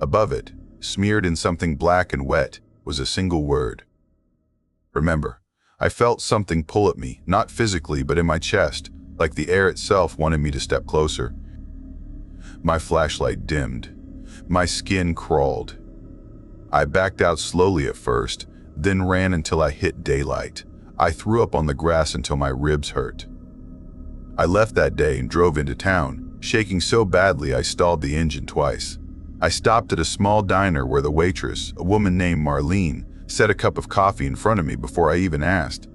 Above it, smeared in something black and wet, was a single word. Remember. I felt something pull at me, not physically but in my chest, like the air itself wanted me to step closer. My flashlight dimmed. My skin crawled. I backed out slowly at first, then ran until I hit daylight. I threw up on the grass until my ribs hurt. I left that day and drove into town, shaking so badly I stalled the engine twice. I stopped at a small diner where the waitress, a woman named Marlene, set a cup of coffee in front of me before I even asked.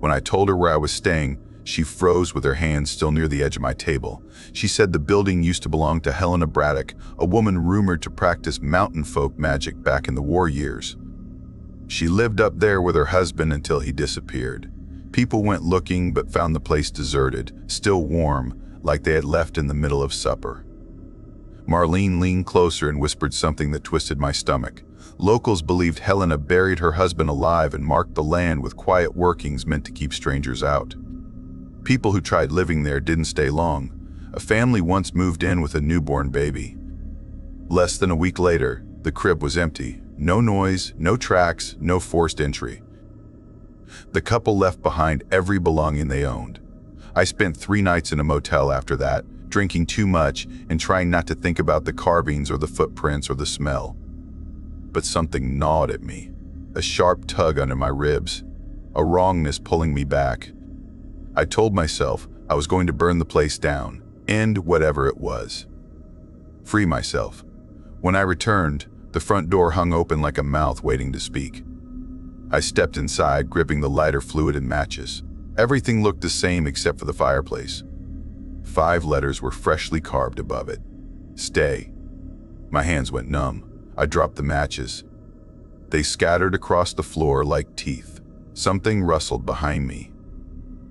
When I told her where I was staying, she froze with her hands still near the edge of my table. She said the building used to belong to Helena Braddock, a woman rumored to practice mountain folk magic back in the war years. She lived up there with her husband until he disappeared. People went looking but found the place deserted, still warm, like they had left in the middle of supper. Marlene leaned closer and whispered something that twisted my stomach. Locals believed Helena buried her husband alive and marked the land with quiet workings meant to keep strangers out. People who tried living there didn't stay long. A family once moved in with a newborn baby. Less than a week later, the crib was empty. No noise, no tracks, no forced entry. The couple left behind every belonging they owned. I spent 3 nights in a motel after that, drinking too much and trying not to think about the carvings or the footprints or the smell. But something gnawed at me, a sharp tug under my ribs, a wrongness pulling me back. I told myself I was going to burn the place down, end whatever it was. Free myself. When I returned, the front door hung open like a mouth waiting to speak. I stepped inside, gripping the lighter fluid and matches. Everything looked the same except for the fireplace. 5 letters were freshly carved above it. Stay. My hands went numb. I dropped the matches. They scattered across the floor like teeth. Something rustled behind me.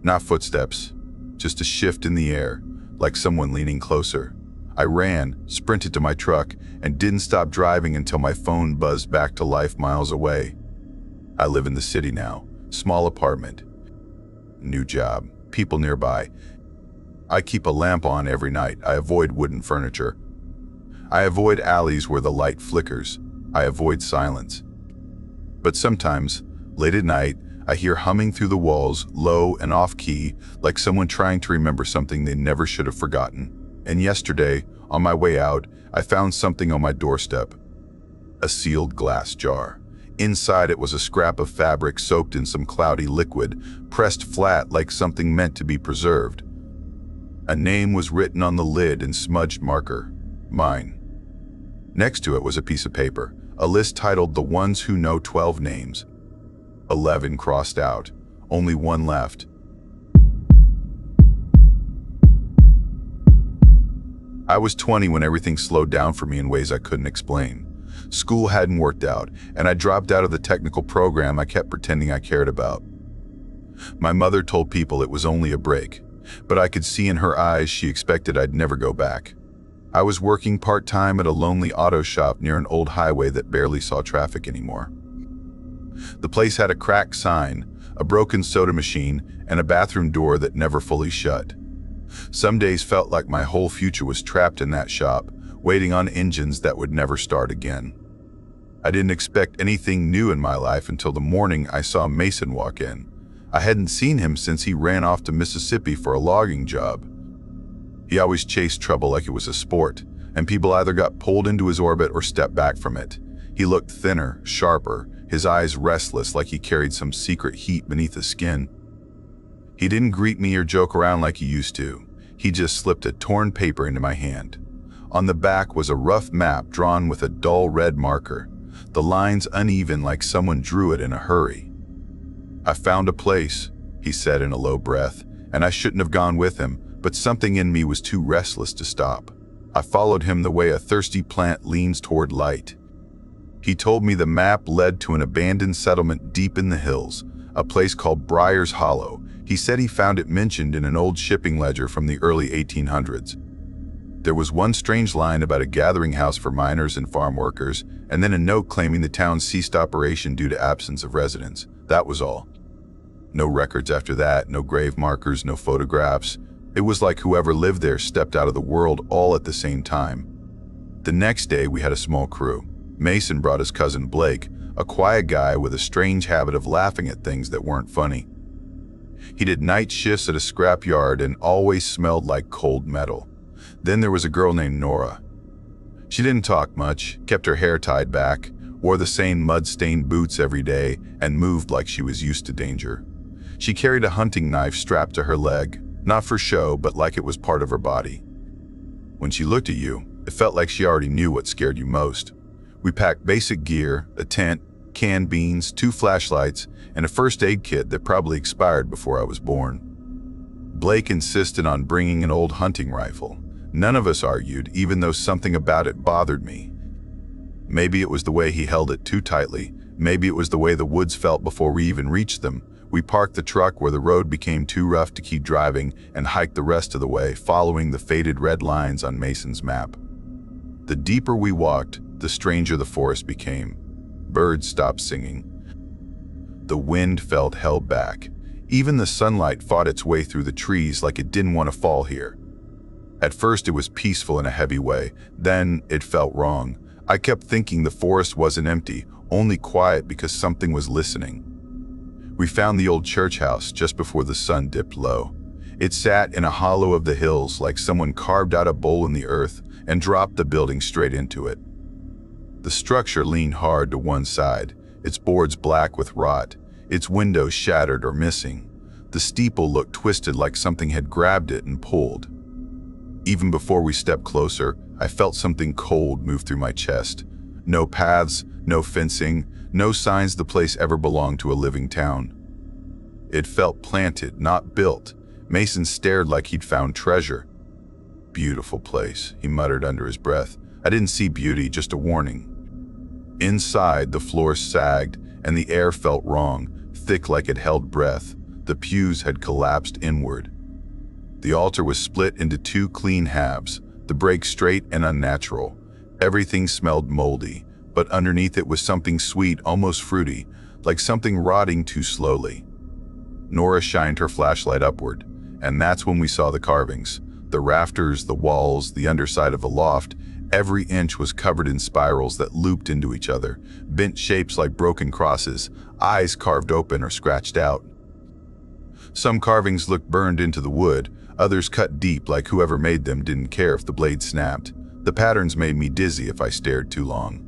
Not footsteps, just a shift in the air, like someone leaning closer. I ran, sprinted to my truck, and didn't stop driving until my phone buzzed back to life miles away. I live in the city now, small apartment. New job, people nearby. I keep a lamp on every night. I avoid wooden furniture. I avoid alleys where the light flickers. I avoid silence. But sometimes, late at night, I hear humming through the walls, low and off-key, like someone trying to remember something they never should have forgotten. And yesterday, on my way out, I found something on my doorstep. A sealed glass jar. Inside it was a scrap of fabric soaked in some cloudy liquid, pressed flat like something meant to be preserved. A name was written on the lid in smudged marker. Mine. Next to it was a piece of paper, a list titled The Ones Who Know 12 Names. 11 crossed out, only 1 left. I was 20 when everything slowed down for me in ways I couldn't explain. School hadn't worked out, and I dropped out of the technical program I kept pretending I cared about. My mother told people it was only a break, but I could see in her eyes she expected I'd never go back. I was working part-time at a lonely auto shop near an old highway that barely saw traffic anymore. The place had a cracked sign, a broken soda machine, and a bathroom door that never fully shut. Some days felt like my whole future was trapped in that shop, waiting on engines that would never start again. I didn't expect anything new in my life until the morning I saw Mason walk in. I hadn't seen him since he ran off to Mississippi for a logging job. He always chased trouble like it was a sport, and people either got pulled into his orbit or stepped back from it. He looked thinner, sharper, his eyes restless like he carried some secret heat beneath his skin. He didn't greet me or joke around like he used to. He just slipped a torn paper into my hand. On the back was a rough map drawn with a dull red marker, the lines uneven like someone drew it in a hurry. "I found a place," he said in a low breath, and I shouldn't have gone with him, but something in me was too restless to stop. I followed him the way a thirsty plant leans toward light. He told me the map led to an abandoned settlement deep in the hills, a place called Briar's Hollow. He said he found it mentioned in an old shipping ledger from the early 1800s. There was one strange line about a gathering house for miners and farm workers, and then a note claiming the town ceased operation due to absence of residents. That was all. No records after that, no grave markers, no photographs. It was like whoever lived there stepped out of the world all at the same time. The next day we had a small crew. Mason brought his cousin Blake, a quiet guy with a strange habit of laughing at things that weren't funny. He did night shifts at a scrapyard and always smelled like cold metal. Then there was a girl named Nora. She didn't talk much, kept her hair tied back, wore the same mud-stained boots every day, and moved like she was used to danger. She carried a hunting knife strapped to her leg, not for show, but like it was part of her body. When she looked at you, it felt like she already knew what scared you most. We packed basic gear, a tent, canned beans, 2 flashlights, and a first aid kit that probably expired before I was born. Blake insisted on bringing an old hunting rifle. None of us argued, even though something about it bothered me. Maybe it was the way he held it too tightly. Maybe it was the way the woods felt before we even reached them. We parked the truck where the road became too rough to keep driving and hiked the rest of the way, following the faded red lines on Mason's map. The deeper we walked, the stranger the forest became. Birds stopped singing. The wind felt held back. Even the sunlight fought its way through the trees like it didn't want to fall here. At first it was peaceful in a heavy way, then it felt wrong. I kept thinking the forest wasn't empty, only quiet because something was listening. We found the old church house just before the sun dipped low. It sat in a hollow of the hills like someone carved out a bowl in the earth and dropped the building straight into it. The structure leaned hard to one side, its boards black with rot, its windows shattered or missing. The steeple looked twisted like something had grabbed it and pulled. Even before we stepped closer, I felt something cold move through my chest. No paths, no fencing, no signs the place ever belonged to a living town. It felt planted, not built. Mason stared like he'd found treasure. "Beautiful place," he muttered under his breath. I didn't see beauty, just a warning. Inside, the floor sagged, and the air felt wrong, thick like it held breath. The pews had collapsed inward. The altar was split into 2 clean halves, the break straight and unnatural. Everything smelled moldy, but underneath it was something sweet, almost fruity, like something rotting too slowly. Nora shined her flashlight upward, and that's when we saw the carvings. The rafters, the walls, the underside of the loft, every inch was covered in spirals that looped into each other, bent shapes like broken crosses, eyes carved open or scratched out. Some carvings looked burned into the wood, others cut deep like whoever made them didn't care if the blade snapped. The patterns made me dizzy if I stared too long.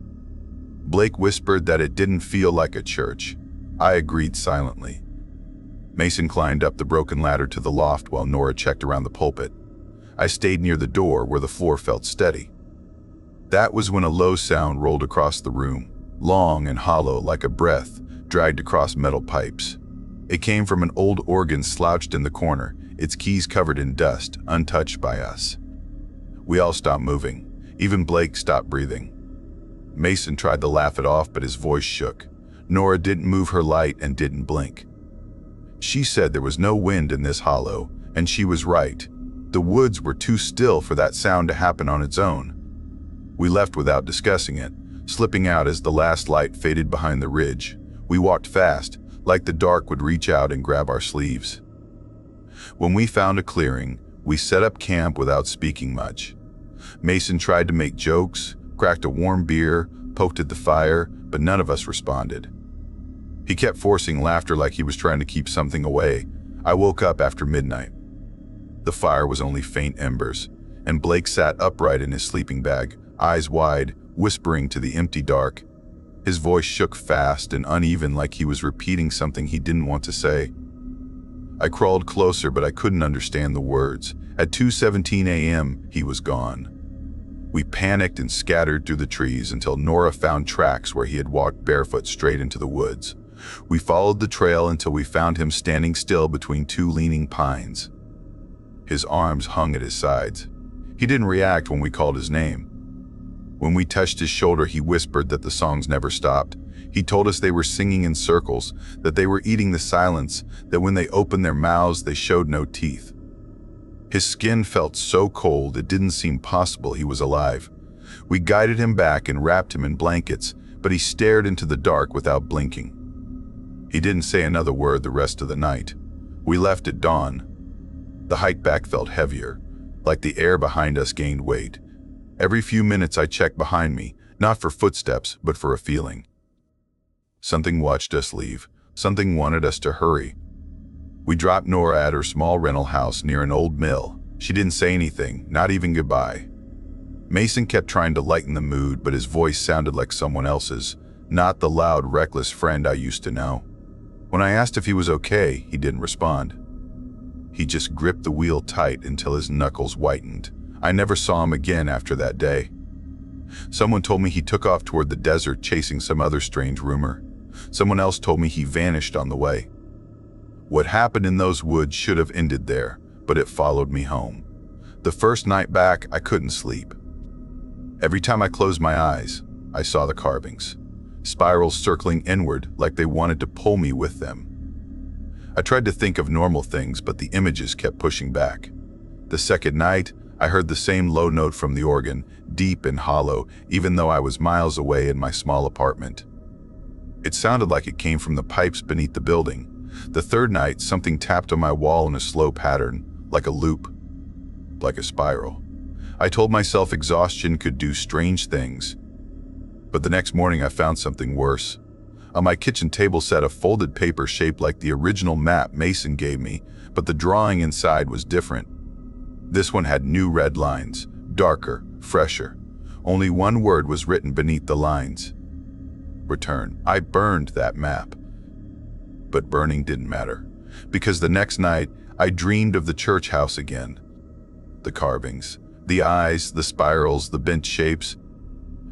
Blake whispered that it didn't feel like a church. I agreed silently. Mason climbed up the broken ladder to the loft while Nora checked around the pulpit. I stayed near the door where the floor felt steady. That was when a low sound rolled across the room, long and hollow like a breath dragged across metal pipes. It came from an old organ slouched in the corner, its keys covered in dust, untouched by us. We all stopped moving. Even Blake stopped breathing. Mason tried to laugh it off, but his voice shook. Nora didn't move her light and didn't blink. She said there was no wind in this hollow, and she was right. The woods were too still for that sound to happen on its own. We left without discussing it, slipping out as the last light faded behind the ridge. We walked fast, like the dark would reach out and grab our sleeves. When we found a clearing, we set up camp without speaking much. Mason tried to make jokes, cracked a warm beer, poked at the fire, but none of us responded. He kept forcing laughter like he was trying to keep something away. I woke up after midnight. The fire was only faint embers, and Blake sat upright in his sleeping bag, eyes wide, whispering to the empty dark. His voice shook fast and uneven like he was repeating something he didn't want to say. I crawled closer, but I couldn't understand the words. At 2:17 a.m., he was gone. We panicked and scattered through the trees until Nora found tracks where he had walked barefoot straight into the woods. We followed the trail until we found him standing still between 2 leaning pines. His arms hung at his sides. He didn't react when we called his name. When we touched his shoulder, he whispered that the songs never stopped. He told us they were singing in circles, that they were eating the silence, that when they opened their mouths, they showed no teeth. His skin felt so cold it didn't seem possible he was alive. We guided him back and wrapped him in blankets, but he stared into the dark without blinking. He didn't say another word the rest of the night. We left at dawn. The hike back felt heavier, like the air behind us gained weight. Every few minutes I checked behind me, not for footsteps, but for a feeling. Something watched us leave. Something wanted us to hurry. We dropped Nora at her small rental house near an old mill. She didn't say anything, not even goodbye. Mason kept trying to lighten the mood, but his voice sounded like someone else's, not the loud, reckless friend I used to know. When I asked if he was okay, he didn't respond. He just gripped the wheel tight until his knuckles whitened. I never saw him again after that day. Someone told me he took off toward the desert chasing some other strange rumor. Someone else told me he vanished on the way. What happened in those woods should have ended there, but it followed me home. The first night back, I couldn't sleep. Every time I closed my eyes, I saw the carvings, spirals circling inward like they wanted to pull me with them. I tried to think of normal things, but the images kept pushing back. The second night, I heard the same low note from the organ, deep and hollow, even though I was miles away in my small apartment. It sounded like it came from the pipes beneath the building. The third night, something tapped on my wall in a slow pattern, like a loop, like a spiral. I told myself exhaustion could do strange things. But the next morning I found something worse. On my kitchen table sat a folded paper shaped like the original map Mason gave me, but the drawing inside was different. This one had new red lines, darker, fresher. Only one word was written beneath the lines. Return. I burned that map. But burning didn't matter, because the next night I dreamed of the church house again. The carvings, the eyes, the spirals, the bent shapes.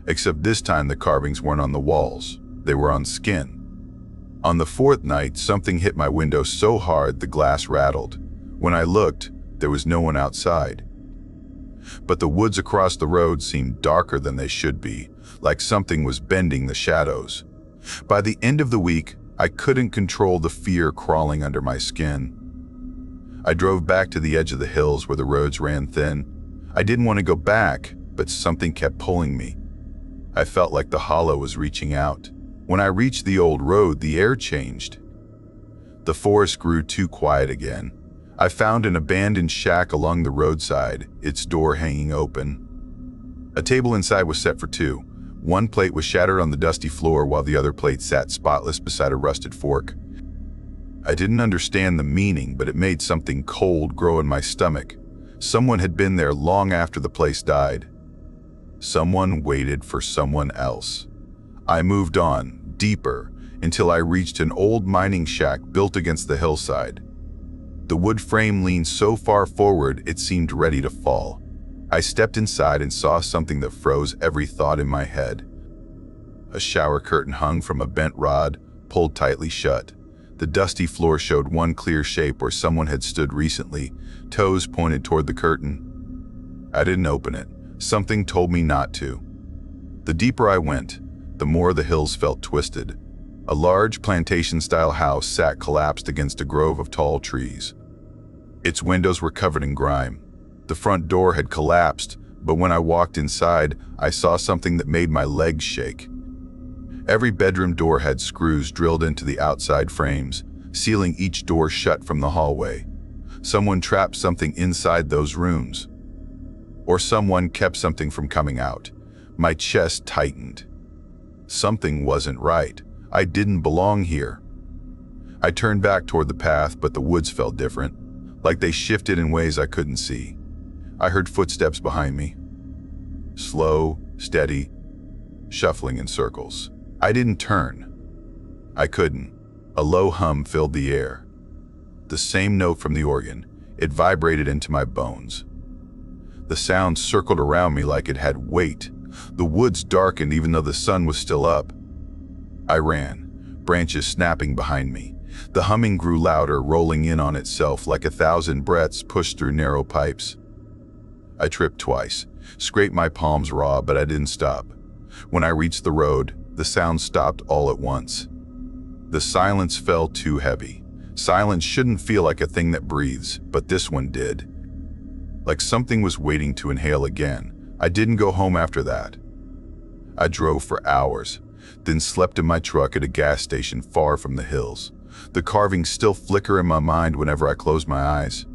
Except this time the carvings weren't on the walls, they were on skin. On the fourth night, something hit my window so hard the glass rattled. When I looked, there was no one outside. But the woods across the road seemed darker than they should be, like something was bending the shadows. By the end of the week, I couldn't control the fear crawling under my skin. I drove back to the edge of the hills where the roads ran thin. I didn't want to go back, but something kept pulling me. I felt like the hollow was reaching out. When I reached the old road, the air changed. The forest grew too quiet again. I found an abandoned shack along the roadside, its door hanging open. A table inside was set for two. One plate was shattered on the dusty floor while the other plate sat spotless beside a rusted fork. I didn't understand the meaning, but it made something cold grow in my stomach. Someone had been there long after the place died. Someone waited for someone else. I moved on, deeper, until I reached an old mining shack built against the hillside. The wood frame leaned so far forward it seemed ready to fall. I stepped inside and saw something that froze every thought in my head. A shower curtain hung from a bent rod, pulled tightly shut. The dusty floor showed one clear shape where someone had stood recently. Toes pointed toward the curtain. I didn't open it. Something told me not to. The deeper I went, the more the hills felt twisted. A large plantation-style house sat collapsed against a grove of tall trees. Its windows were covered in grime. The front door had collapsed, but when I walked inside, I saw something that made my legs shake. Every bedroom door had screws drilled into the outside frames, sealing each door shut from the hallway. Someone trapped something inside those rooms. Or someone kept something from coming out. My chest tightened. Something wasn't right. I didn't belong here. I turned back toward the path, but the woods felt different, like they shifted in ways I couldn't see. I heard footsteps behind me. Slow, steady, shuffling in circles. I didn't turn. I couldn't. A low hum filled the air. The same note from the organ. It vibrated into my bones. The sound circled around me like it had weight. The woods darkened even though the sun was still up. I ran, branches snapping behind me. The humming grew louder, rolling in on itself like 1,000 breaths pushed through narrow pipes. I tripped twice, scraped my palms raw, but I didn't stop. When I reached the road, the sound stopped all at once. The silence felt too heavy. Silence shouldn't feel like a thing that breathes, but this one did. Like something was waiting to inhale again. I didn't go home after that. I drove for hours, then slept in my truck at a gas station far from the hills. The carvings still flicker in my mind whenever I close my eyes.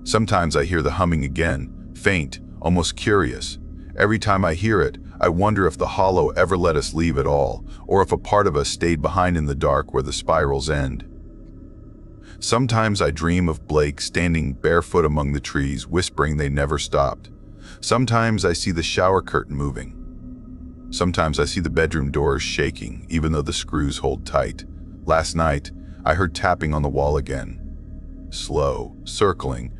Sometimes I hear the humming again, faint, almost curious. Every time I hear it, I wonder if the hollow ever let us leave at all, or if a part of us stayed behind in the dark where the spirals end. Sometimes I dream of Blake standing barefoot among the trees, whispering they never stopped. Sometimes I see the shower curtain moving. Sometimes I see the bedroom doors shaking, even though the screws hold tight. Last night, I heard tapping on the wall again. Slow, circling.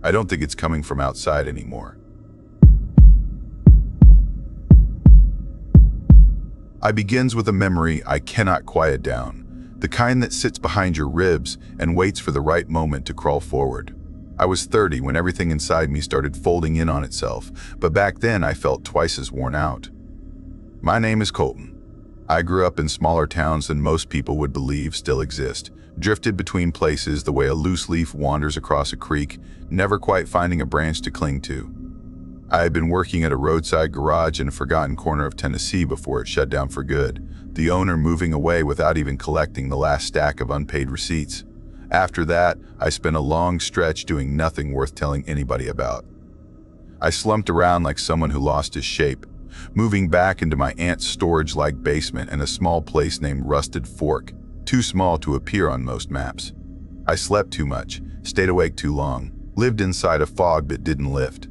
I don't think it's coming from outside anymore. It begins with a memory I cannot quiet down, the kind that sits behind your ribs and waits for the right moment to crawl forward. I was 30 when everything inside me started folding in on itself, but back then I felt twice as worn out. My name is Colton. I grew up in smaller towns than most people would believe still exist, drifted between places the way a loose leaf wanders across a creek, never quite finding a branch to cling to. I had been working at a roadside garage in a forgotten corner of Tennessee before it shut down for good, the owner moving away without even collecting the last stack of unpaid receipts. After that, I spent a long stretch doing nothing worth telling anybody about. I slumped around like someone who lost his shape, moving back into my aunt's storage-like basement and a small place named Rusted Fork, too small to appear on most maps. I slept too much, stayed awake too long, lived inside a fog that didn't lift.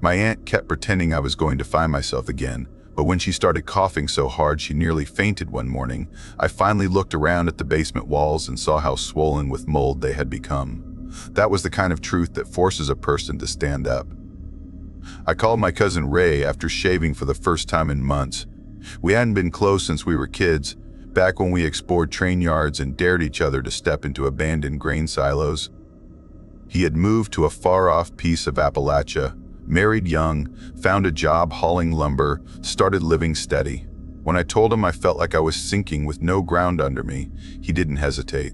My aunt kept pretending I was going to find myself again, but when she started coughing so hard she nearly fainted one morning, I finally looked around at the basement walls and saw how swollen with mold they had become. That was the kind of truth that forces a person to stand up. I called my cousin Ray after shaving for the first time in months. We hadn't been close since we were kids, back when we explored train yards and dared each other to step into abandoned grain silos. He had moved to a far-off piece of Appalachia, married young, found a job hauling lumber, started living steady. When I told him I felt like I was sinking with no ground under me, he didn't hesitate.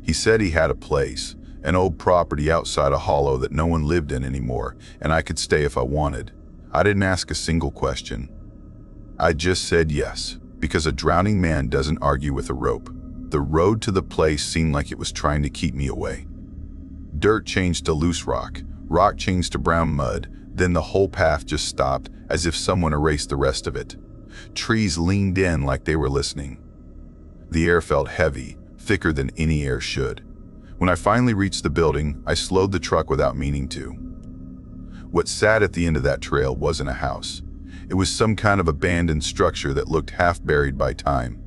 He said he had a place, an old property outside a hollow that no one lived in anymore, and I could stay if I wanted. I didn't ask a single question. I just said yes, because a drowning man doesn't argue with a rope. The road to the place seemed like it was trying to keep me away. Dirt changed to loose rock, rock changed to brown mud, then the whole path just stopped, as if someone erased the rest of it. Trees leaned in like they were listening. The air felt heavy, thicker than any air should. When I finally reached the building, I slowed the truck without meaning to. What sat at the end of that trail wasn't a house. It was some kind of abandoned structure that looked half buried by time.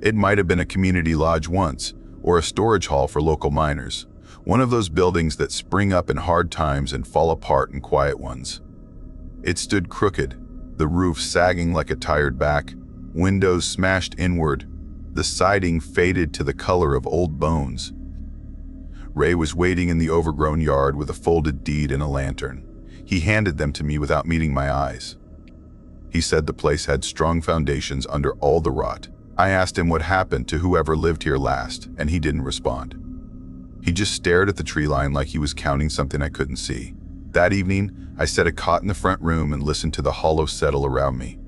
It might have been a community lodge once, or a storage hall for local miners. One of those buildings that spring up in hard times and fall apart in quiet ones. It stood crooked, the roof sagging like a tired back, windows smashed inward, the siding faded to the color of old bones. Ray was waiting in the overgrown yard with a folded deed and a lantern. He handed them to me without meeting my eyes. He said the place had strong foundations under all the rot. I asked him what happened to whoever lived here last, and he didn't respond. He just stared at the tree line like he was counting something I couldn't see. That evening, I set a cot in the front room and listened to the hollow settle around me.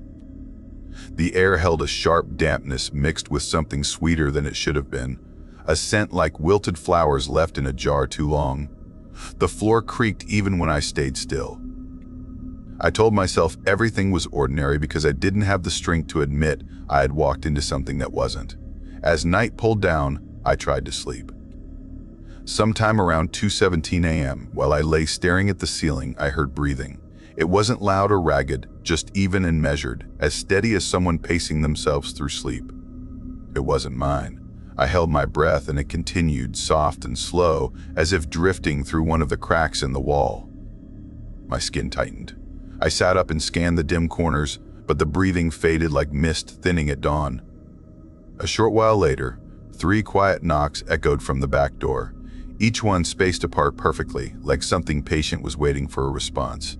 The air held a sharp dampness mixed with something sweeter than it should have been, a scent like wilted flowers left in a jar too long. The floor creaked even when I stayed still. I told myself everything was ordinary because I didn't have the strength to admit I had walked into something that wasn't. As night pulled down, I tried to sleep. Sometime around 2:17 a.m., while I lay staring at the ceiling, I heard breathing. It wasn't loud or ragged, just even and measured, as steady as someone pacing themselves through sleep. It wasn't mine. I held my breath and it continued, soft and slow, as if drifting through one of the cracks in the wall. My skin tightened. I sat up and scanned the dim corners, but the breathing faded like mist thinning at dawn. A short while later, 3 quiet knocks echoed from the back door, each one spaced apart perfectly, like something patient was waiting for a response.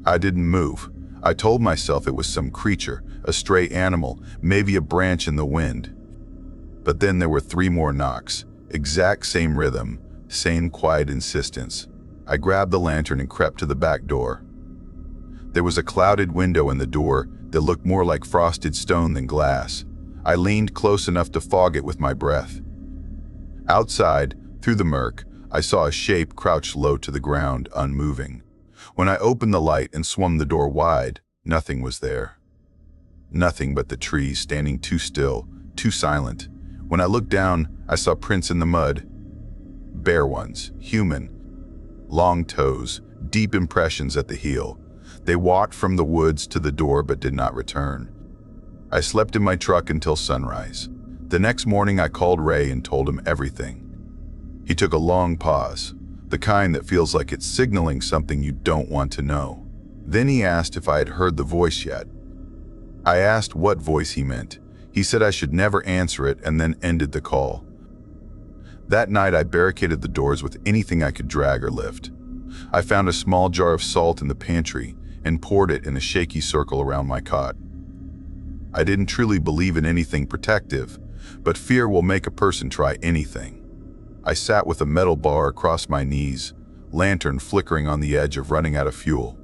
I didn't move. I told myself it was some creature, a stray animal, maybe a branch in the wind. But then there were 3 more knocks, exact same rhythm, same quiet insistence. I grabbed the lantern and crept to the back door. There was a clouded window in the door that looked more like frosted stone than glass. I leaned close enough to fog it with my breath. Outside, Through the murk, I saw a shape crouched low to the ground, unmoving. When I opened the light and swung the door wide, nothing was there. Nothing but the trees standing too still, too silent. When I looked down, I saw prints in the mud. Bare ones, human. Long toes, deep impressions at the heel. They walked from the woods to the door but did not return. I slept in my truck until sunrise. The next morning I called Ray and told him everything. He took a long pause, the kind that feels like it's signaling something you don't want to know. Then he asked if I had heard the voice yet. I asked what voice he meant. He said I should never answer it and then ended the call. That night I barricaded the doors with anything I could drag or lift. I found a small jar of salt in the pantry and poured it in a shaky circle around my cot. I didn't truly believe in anything protective, but fear will make a person try anything. I sat with a metal bar across my knees, lantern flickering on the edge of running out of fuel.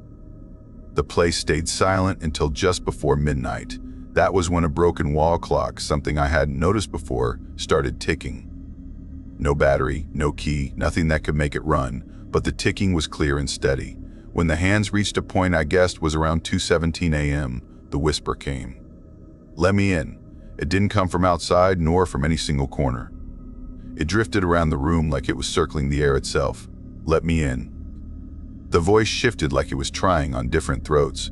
The place stayed silent until just before midnight. That was when a broken wall clock, something I hadn't noticed before, started ticking. No battery, no key, nothing that could make it run, but the ticking was clear and steady. When the hands reached a point I guessed was around 2:17 a.m., the whisper came. "Let me in." It didn't come from outside nor from any single corner. It drifted around the room like it was circling the air itself. "Let me in." The voice shifted like it was trying on different throats.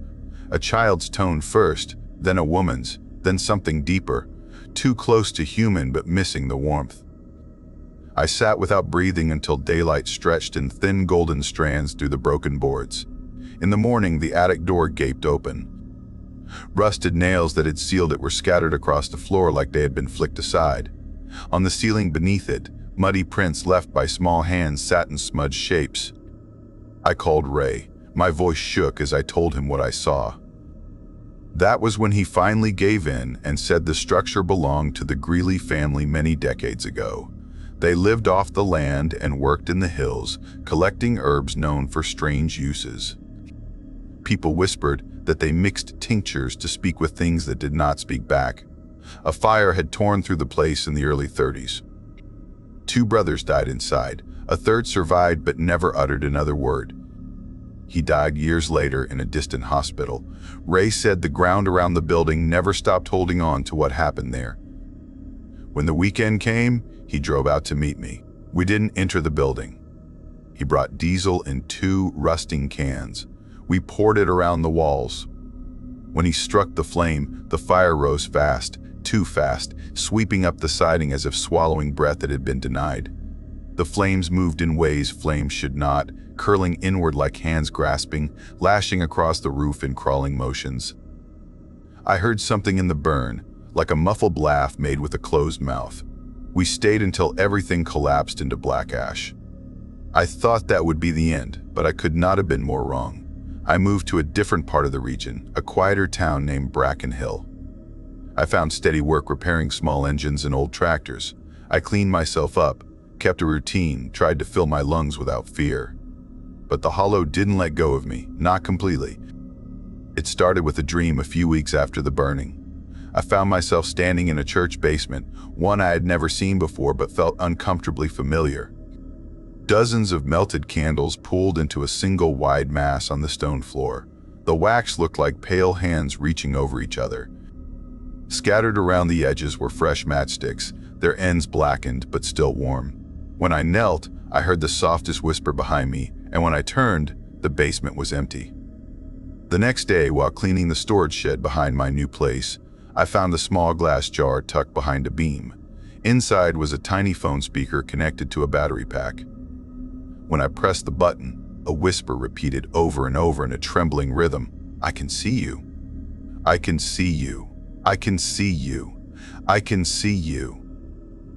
A child's tone first, then a woman's, then something deeper, too close to human but missing the warmth. I sat without breathing until daylight stretched in thin golden strands through the broken boards. In the morning, the attic door gaped open. Rusted nails that had sealed it were scattered across the floor like they had been flicked aside. On the ceiling beneath it, muddy prints left by small hands sat in smudged shapes. I called Ray. My voice shook as I told him what I saw. That was when he finally gave in and said the structure belonged to the Greeley family many decades ago. They lived off the land and worked in the hills, collecting herbs known for strange uses. People whispered that they mixed tinctures to speak with things that did not speak back. A fire had torn through the place in the early 30s. 2 brothers died inside. A third survived but never uttered another word. He died years later in a distant hospital. Ray said the ground around the building never stopped holding on to what happened there. When the weekend came, he drove out to meet me. We didn't enter the building. He brought diesel in 2 rusting cans. We poured it around the walls. When he struck the flame, the fire rose fast, too fast, sweeping up the siding as if swallowing breath that had been denied. The flames moved in ways flames should not, curling inward like hands grasping, lashing across the roof in crawling motions. I heard something in the burn, like a muffled laugh made with a closed mouth. We stayed until everything collapsed into black ash. I thought that would be the end, but I could not have been more wrong. I moved to a different part of the region, a quieter town named Bracken Hill. I found steady work repairing small engines and old tractors. I cleaned myself up, kept a routine, tried to fill my lungs without fear. But the hollow didn't let go of me, not completely. It started with a dream a few weeks after the burning. I found myself standing in a church basement, one I had never seen before but felt uncomfortably familiar. Dozens of melted candles pooled into a single wide mass on the stone floor. The wax looked like pale hands reaching over each other. Scattered around the edges were fresh matchsticks, their ends blackened but still warm. When I knelt, I heard the softest whisper behind me, and when I turned, the basement was empty. The next day, while cleaning the storage shed behind my new place, I found a small glass jar tucked behind a beam. Inside was a tiny phone speaker connected to a battery pack. When I pressed the button, a whisper repeated over and over in a trembling rhythm, "I can see you. I can see you. I can see you. I can see you."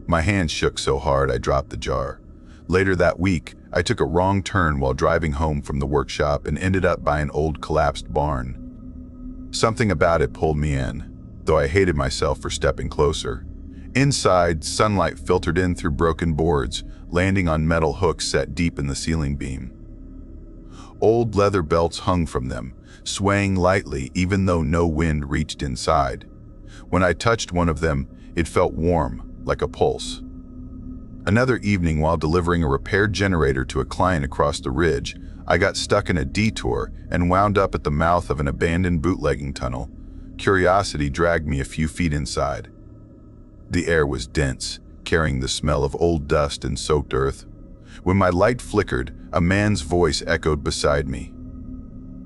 My hand shook so hard I dropped the jar. Later that week, I took a wrong turn while driving home from the workshop and ended up by an old collapsed barn. Something about it pulled me in, though I hated myself for stepping closer. Inside, sunlight filtered in through broken boards, landing on metal hooks set deep in the ceiling beam. Old leather belts hung from them, swaying lightly even though no wind reached inside. When I touched one of them, it felt warm, like a pulse. Another evening, while delivering a repaired generator to a client across the ridge, I got stuck in a detour and wound up at the mouth of an abandoned bootlegging tunnel. Curiosity dragged me a few feet inside. The air was dense, carrying the smell of old dust and soaked earth. When my light flickered, a man's voice echoed beside me.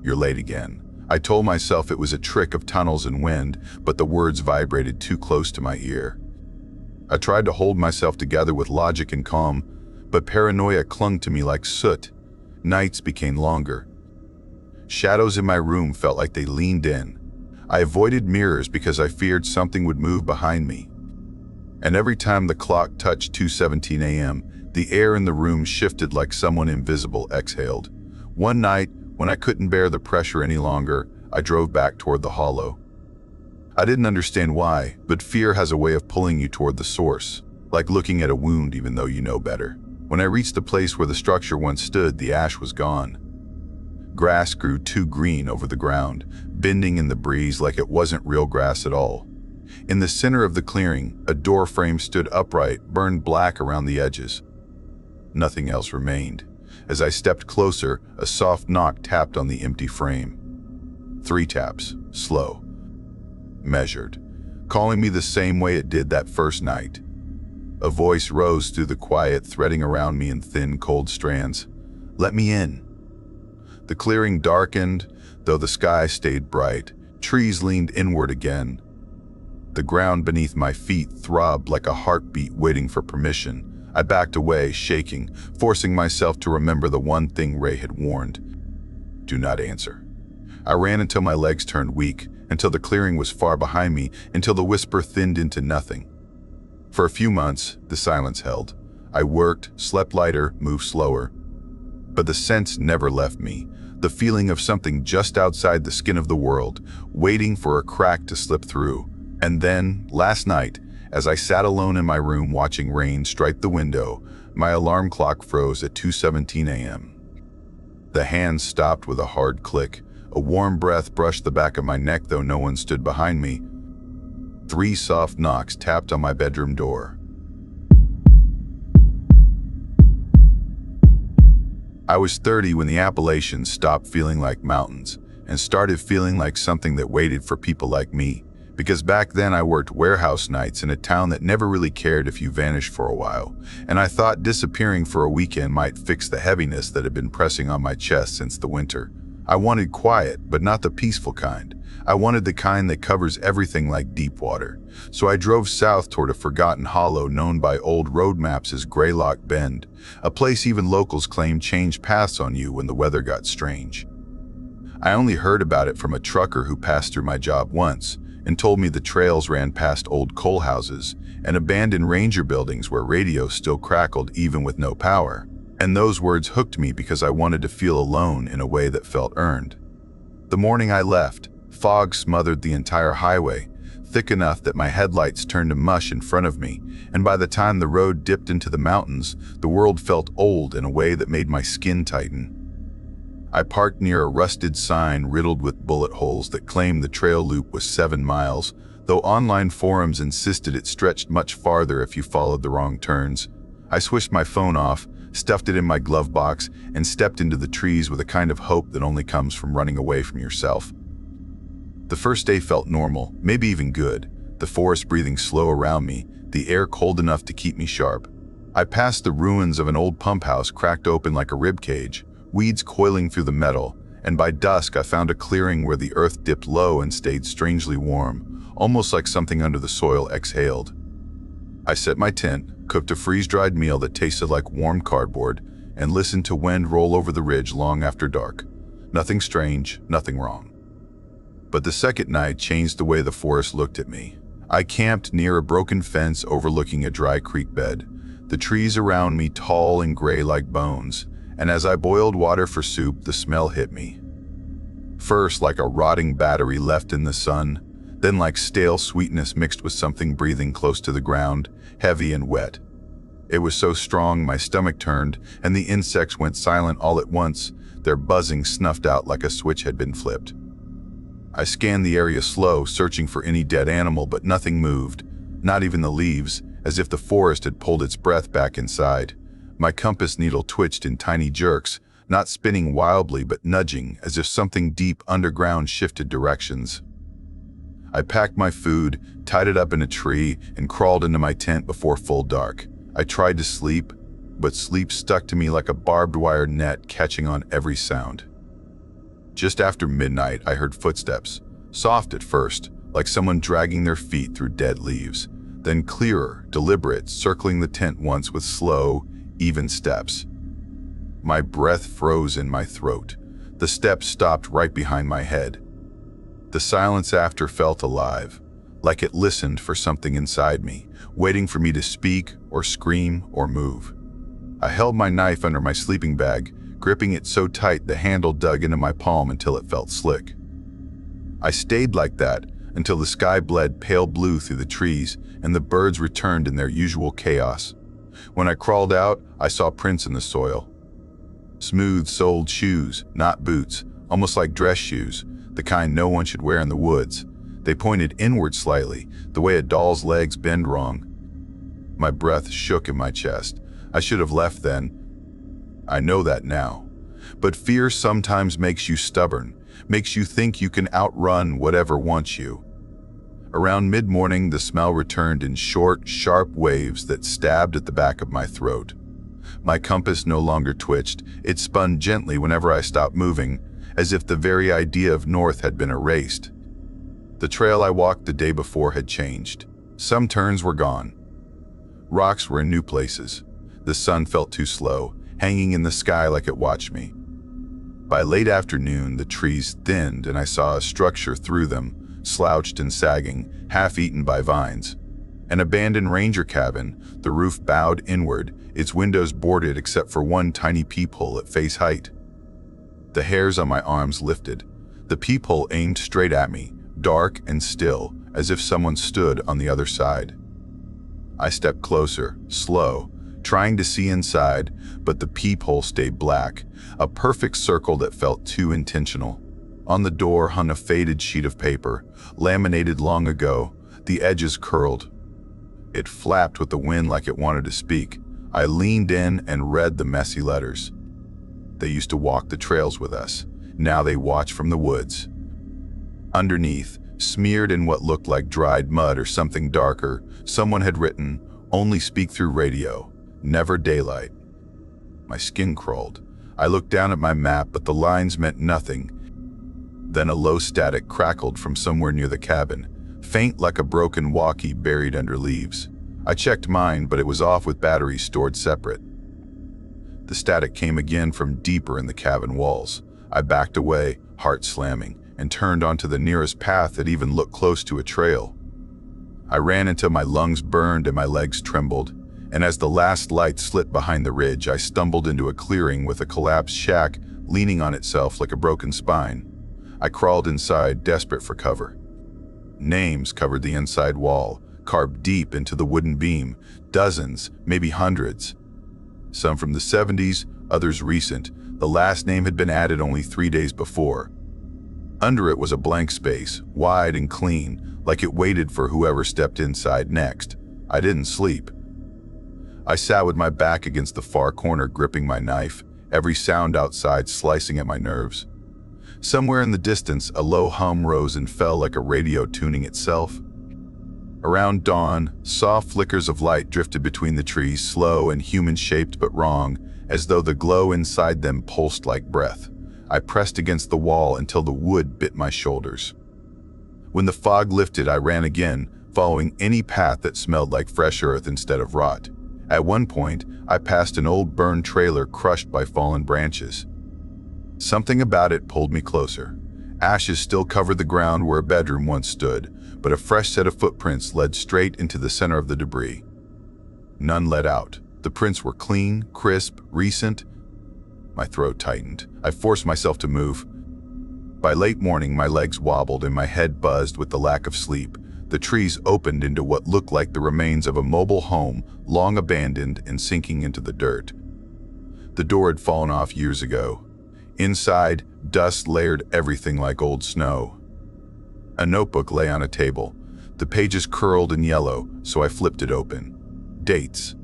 "You're late again." I told myself it was a trick of tunnels and wind, but the words vibrated too close to my ear. I tried to hold myself together with logic and calm, but paranoia clung to me like soot. Nights became longer. Shadows in my room felt like they leaned in. I avoided mirrors because I feared something would move behind me. And every time the clock touched 2:17 a.m., the air in the room shifted like someone invisible exhaled. One night, when I couldn't bear the pressure any longer, I drove back toward the hollow. I didn't understand why, but fear has a way of pulling you toward the source, like looking at a wound even though you know better. When I reached the place where the structure once stood, the ash was gone. Grass grew too green over the ground, bending in the breeze like it wasn't real grass at all. In the center of the clearing, a door frame stood upright, burned black around the edges. Nothing else remained. As I stepped closer, a soft knock tapped on the empty frame. 3 taps, slow, measured, calling me the same way it did that first night. A voice rose through the quiet, threading around me in thin, cold strands. "Let me in." The clearing darkened, though the sky stayed bright. Trees leaned inward again. The ground beneath my feet throbbed like a heartbeat waiting for permission. I backed away, shaking, forcing myself to remember the one thing Ray had warned. Do not answer. I ran until my legs turned weak, until the clearing was far behind me, until the whisper thinned into nothing. For a few months, the silence held. I worked, slept lighter, moved slower. But the sense never left me, the feeling of something just outside the skin of the world, waiting for a crack to slip through. And then, last night, as I sat alone in my room watching rain strike the window, my alarm clock froze at 2:17 a.m. The hands stopped with a hard click. A warm breath brushed the back of my neck, though no one stood behind me. 3 soft knocks tapped on my bedroom door. I was 30 when the Appalachians stopped feeling like mountains and started feeling like something that waited for people like me. Because back then I worked warehouse nights in a town that never really cared if you vanished for a while, and I thought disappearing for a weekend might fix the heaviness that had been pressing on my chest since the winter. I wanted quiet, but not the peaceful kind. I wanted the kind that covers everything like deep water. So I drove south toward a forgotten hollow known by old road maps as Greylock Bend, a place even locals claim changed paths on you when the weather got strange. I only heard about it from a trucker who passed through my job once, and told me the trails ran past old coal houses and abandoned ranger buildings where radios still crackled even with no power. And those words hooked me because I wanted to feel alone in a way that felt earned. The morning I left, fog smothered the entire highway, thick enough that my headlights turned to mush in front of me, and by the time the road dipped into the mountains, the world felt old in a way that made my skin tighten. I parked near a rusted sign riddled with bullet holes that claimed the trail loop was 7 miles, though online forums insisted it stretched much farther if you followed the wrong turns. I switched my phone off, stuffed it in my glove box, and stepped into the trees with a kind of hope that only comes from running away from yourself. The first day felt normal, maybe even good, the forest breathing slow around me, the air cold enough to keep me sharp. I passed the ruins of an old pump house cracked open like a rib cage, weeds coiling through the metal, and by dusk I found a clearing where the earth dipped low and stayed strangely warm, almost like something under the soil exhaled. I set my tent, cooked a freeze-dried meal that tasted like warm cardboard, and listened to wind roll over the ridge long after dark. Nothing strange, nothing wrong. But the second night changed the way the forest looked at me. I camped near a broken fence overlooking a dry creek bed, the trees around me tall and gray like bones, and as I boiled water for soup, the smell hit me. First like a rotting battery left in the sun, then like stale sweetness mixed with something breathing close to the ground, heavy and wet. It was so strong my stomach turned, and the insects went silent all at once, their buzzing snuffed out like a switch had been flipped. I scanned the area slow, searching for any dead animal, but nothing moved, not even the leaves, as if the forest had pulled its breath back inside. My compass needle twitched in tiny jerks, not spinning wildly but nudging, as if something deep underground shifted directions. I packed my food, tied it up in a tree, and crawled into my tent before full dark. I tried to sleep, but sleep stuck to me like a barbed wire net, catching on every sound. Just after midnight, I heard footsteps, soft at first, like someone dragging their feet through dead leaves, then clearer, deliberate, circling the tent once with slow, even steps. My breath froze in my throat. The steps stopped right behind my head. The silence after felt alive, like it listened for something inside me, waiting for me to speak or scream or move. I held my knife under my sleeping bag, gripping it so tight the handle dug into my palm until it felt slick. I stayed like that until the sky bled pale blue through the trees and the birds returned in their usual chaos. When I crawled out, I saw prints in the soil. Smooth-soled shoes, not boots, almost like dress shoes, the kind no one should wear in the woods. They pointed inward slightly, the way a doll's legs bend wrong. My breath shook in my chest. I should have left then. I know that now. But fear sometimes makes you stubborn, makes you think you can outrun whatever wants you. Around mid-morning, the smell returned in short, sharp waves that stabbed at the back of my throat. My compass no longer twitched. It spun gently whenever I stopped moving, as if the very idea of north had been erased. The trail I walked the day before had changed. Some turns were gone. Rocks were in new places. The sun felt too slow, hanging in the sky like it watched me. By late afternoon, the trees thinned and I saw a structure through them, slouched and sagging, half-eaten by vines. An abandoned ranger cabin, the roof bowed inward, its windows boarded except for one tiny peephole at face height. The hairs on my arms lifted. The peephole aimed straight at me, dark and still, as if someone stood on the other side. I stepped closer, slow, trying to see inside, but the peephole stayed black, a perfect circle that felt too intentional. On the door hung a faded sheet of paper, laminated long ago, the edges curled. It flapped with the wind like it wanted to speak. I leaned in and read the messy letters. They used to walk the trails with us. Now they watch from the woods. Underneath, smeared in what looked like dried mud or something darker, someone had written, "Only speak through radio. Never daylight." My skin crawled. I looked down at my map, but the lines meant nothing. Then a low static crackled from somewhere near the cabin, faint like a broken walkie buried under leaves. I checked mine, but it was off with batteries stored separate. The static came again from deeper in the cabin walls. I backed away, heart slamming, and turned onto the nearest path that even looked close to a trail. I ran until my lungs burned and my legs trembled, and as the last light slit behind the ridge, I stumbled into a clearing with a collapsed shack leaning on itself like a broken spine. I crawled inside, desperate for cover. Names covered the inside wall, carved deep into the wooden beam, dozens, maybe hundreds. Some from the 70s, others recent. The last name had been added only 3 days before. Under it was a blank space, wide and clean, like it waited for whoever stepped inside next. I didn't sleep. I sat with my back against the far corner, gripping my knife, every sound outside slicing at my nerves. Somewhere in the distance, a low hum rose and fell like a radio tuning itself. Around dawn, soft flickers of light drifted between the trees, slow and human-shaped but wrong, as though the glow inside them pulsed like breath. I pressed against the wall until the wood bit my shoulders. When the fog lifted, I ran again, following any path that smelled like fresh earth instead of rot. At one point, I passed an old burned trailer crushed by fallen branches. Something about it pulled me closer. Ashes still covered the ground where a bedroom once stood, but a fresh set of footprints led straight into the center of the debris. None led out. The prints were clean, crisp, recent. My throat tightened. I forced myself to move. By late morning, my legs wobbled and my head buzzed with the lack of sleep. The trees opened into what looked like the remains of a mobile home, long abandoned and sinking into the dirt. The door had fallen off years ago. Inside, dust layered everything like old snow. A notebook lay on a table. The pages curled and yellow, so I flipped it open. Dates,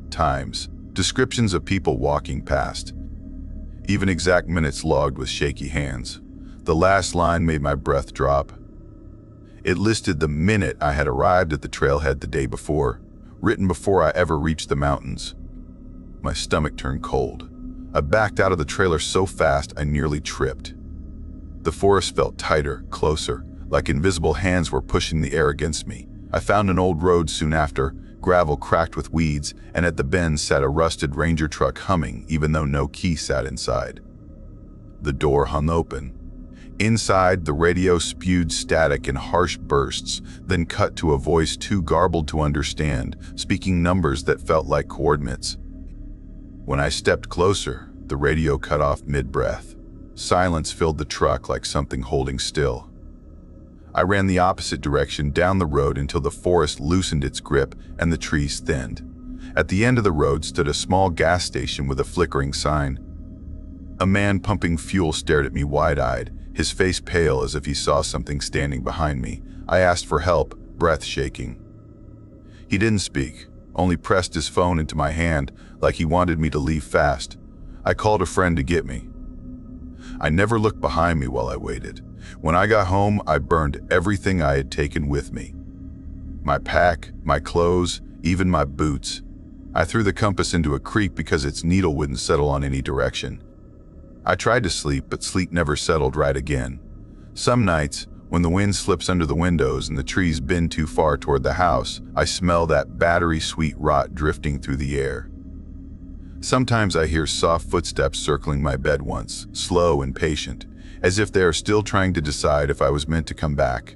times, descriptions of people walking past. Even exact minutes logged with shaky hands. The last line made my breath drop. It listed the minute I had arrived at the trailhead the day before, written before I ever reached the mountains. My stomach turned cold. I backed out of the trailer so fast I nearly tripped. The forest felt tighter, closer, like invisible hands were pushing the air against me. I found an old road soon after, gravel cracked with weeds, and at the bend sat a rusted ranger truck humming, even though no key sat inside. The door hung open. Inside, the radio spewed static in harsh bursts, then cut to a voice too garbled to understand, speaking numbers that felt like coordinates. When I stepped closer, the radio cut off mid-breath. Silence filled the truck like something holding still. I ran the opposite direction down the road until the forest loosened its grip and the trees thinned. At the end of the road stood a small gas station with a flickering sign. A man pumping fuel stared at me wide-eyed, his face pale as if he saw something standing behind me. I asked for help, breath shaking. He didn't speak, only pressed his phone into my hand like he wanted me to leave fast. I called a friend to get me. I never looked behind me while I waited. When I got home, I burned everything I had taken with me. My pack, my clothes, even my boots. I threw the compass into a creek because its needle wouldn't settle on any direction. I tried to sleep, but sleep never settled right again. Some nights, when the wind slips under the windows and the trees bend too far toward the house, I smell that battery-sweet rot drifting through the air. Sometimes I hear soft footsteps circling my bed once, slow and patient, as if they are still trying to decide if I was meant to come back.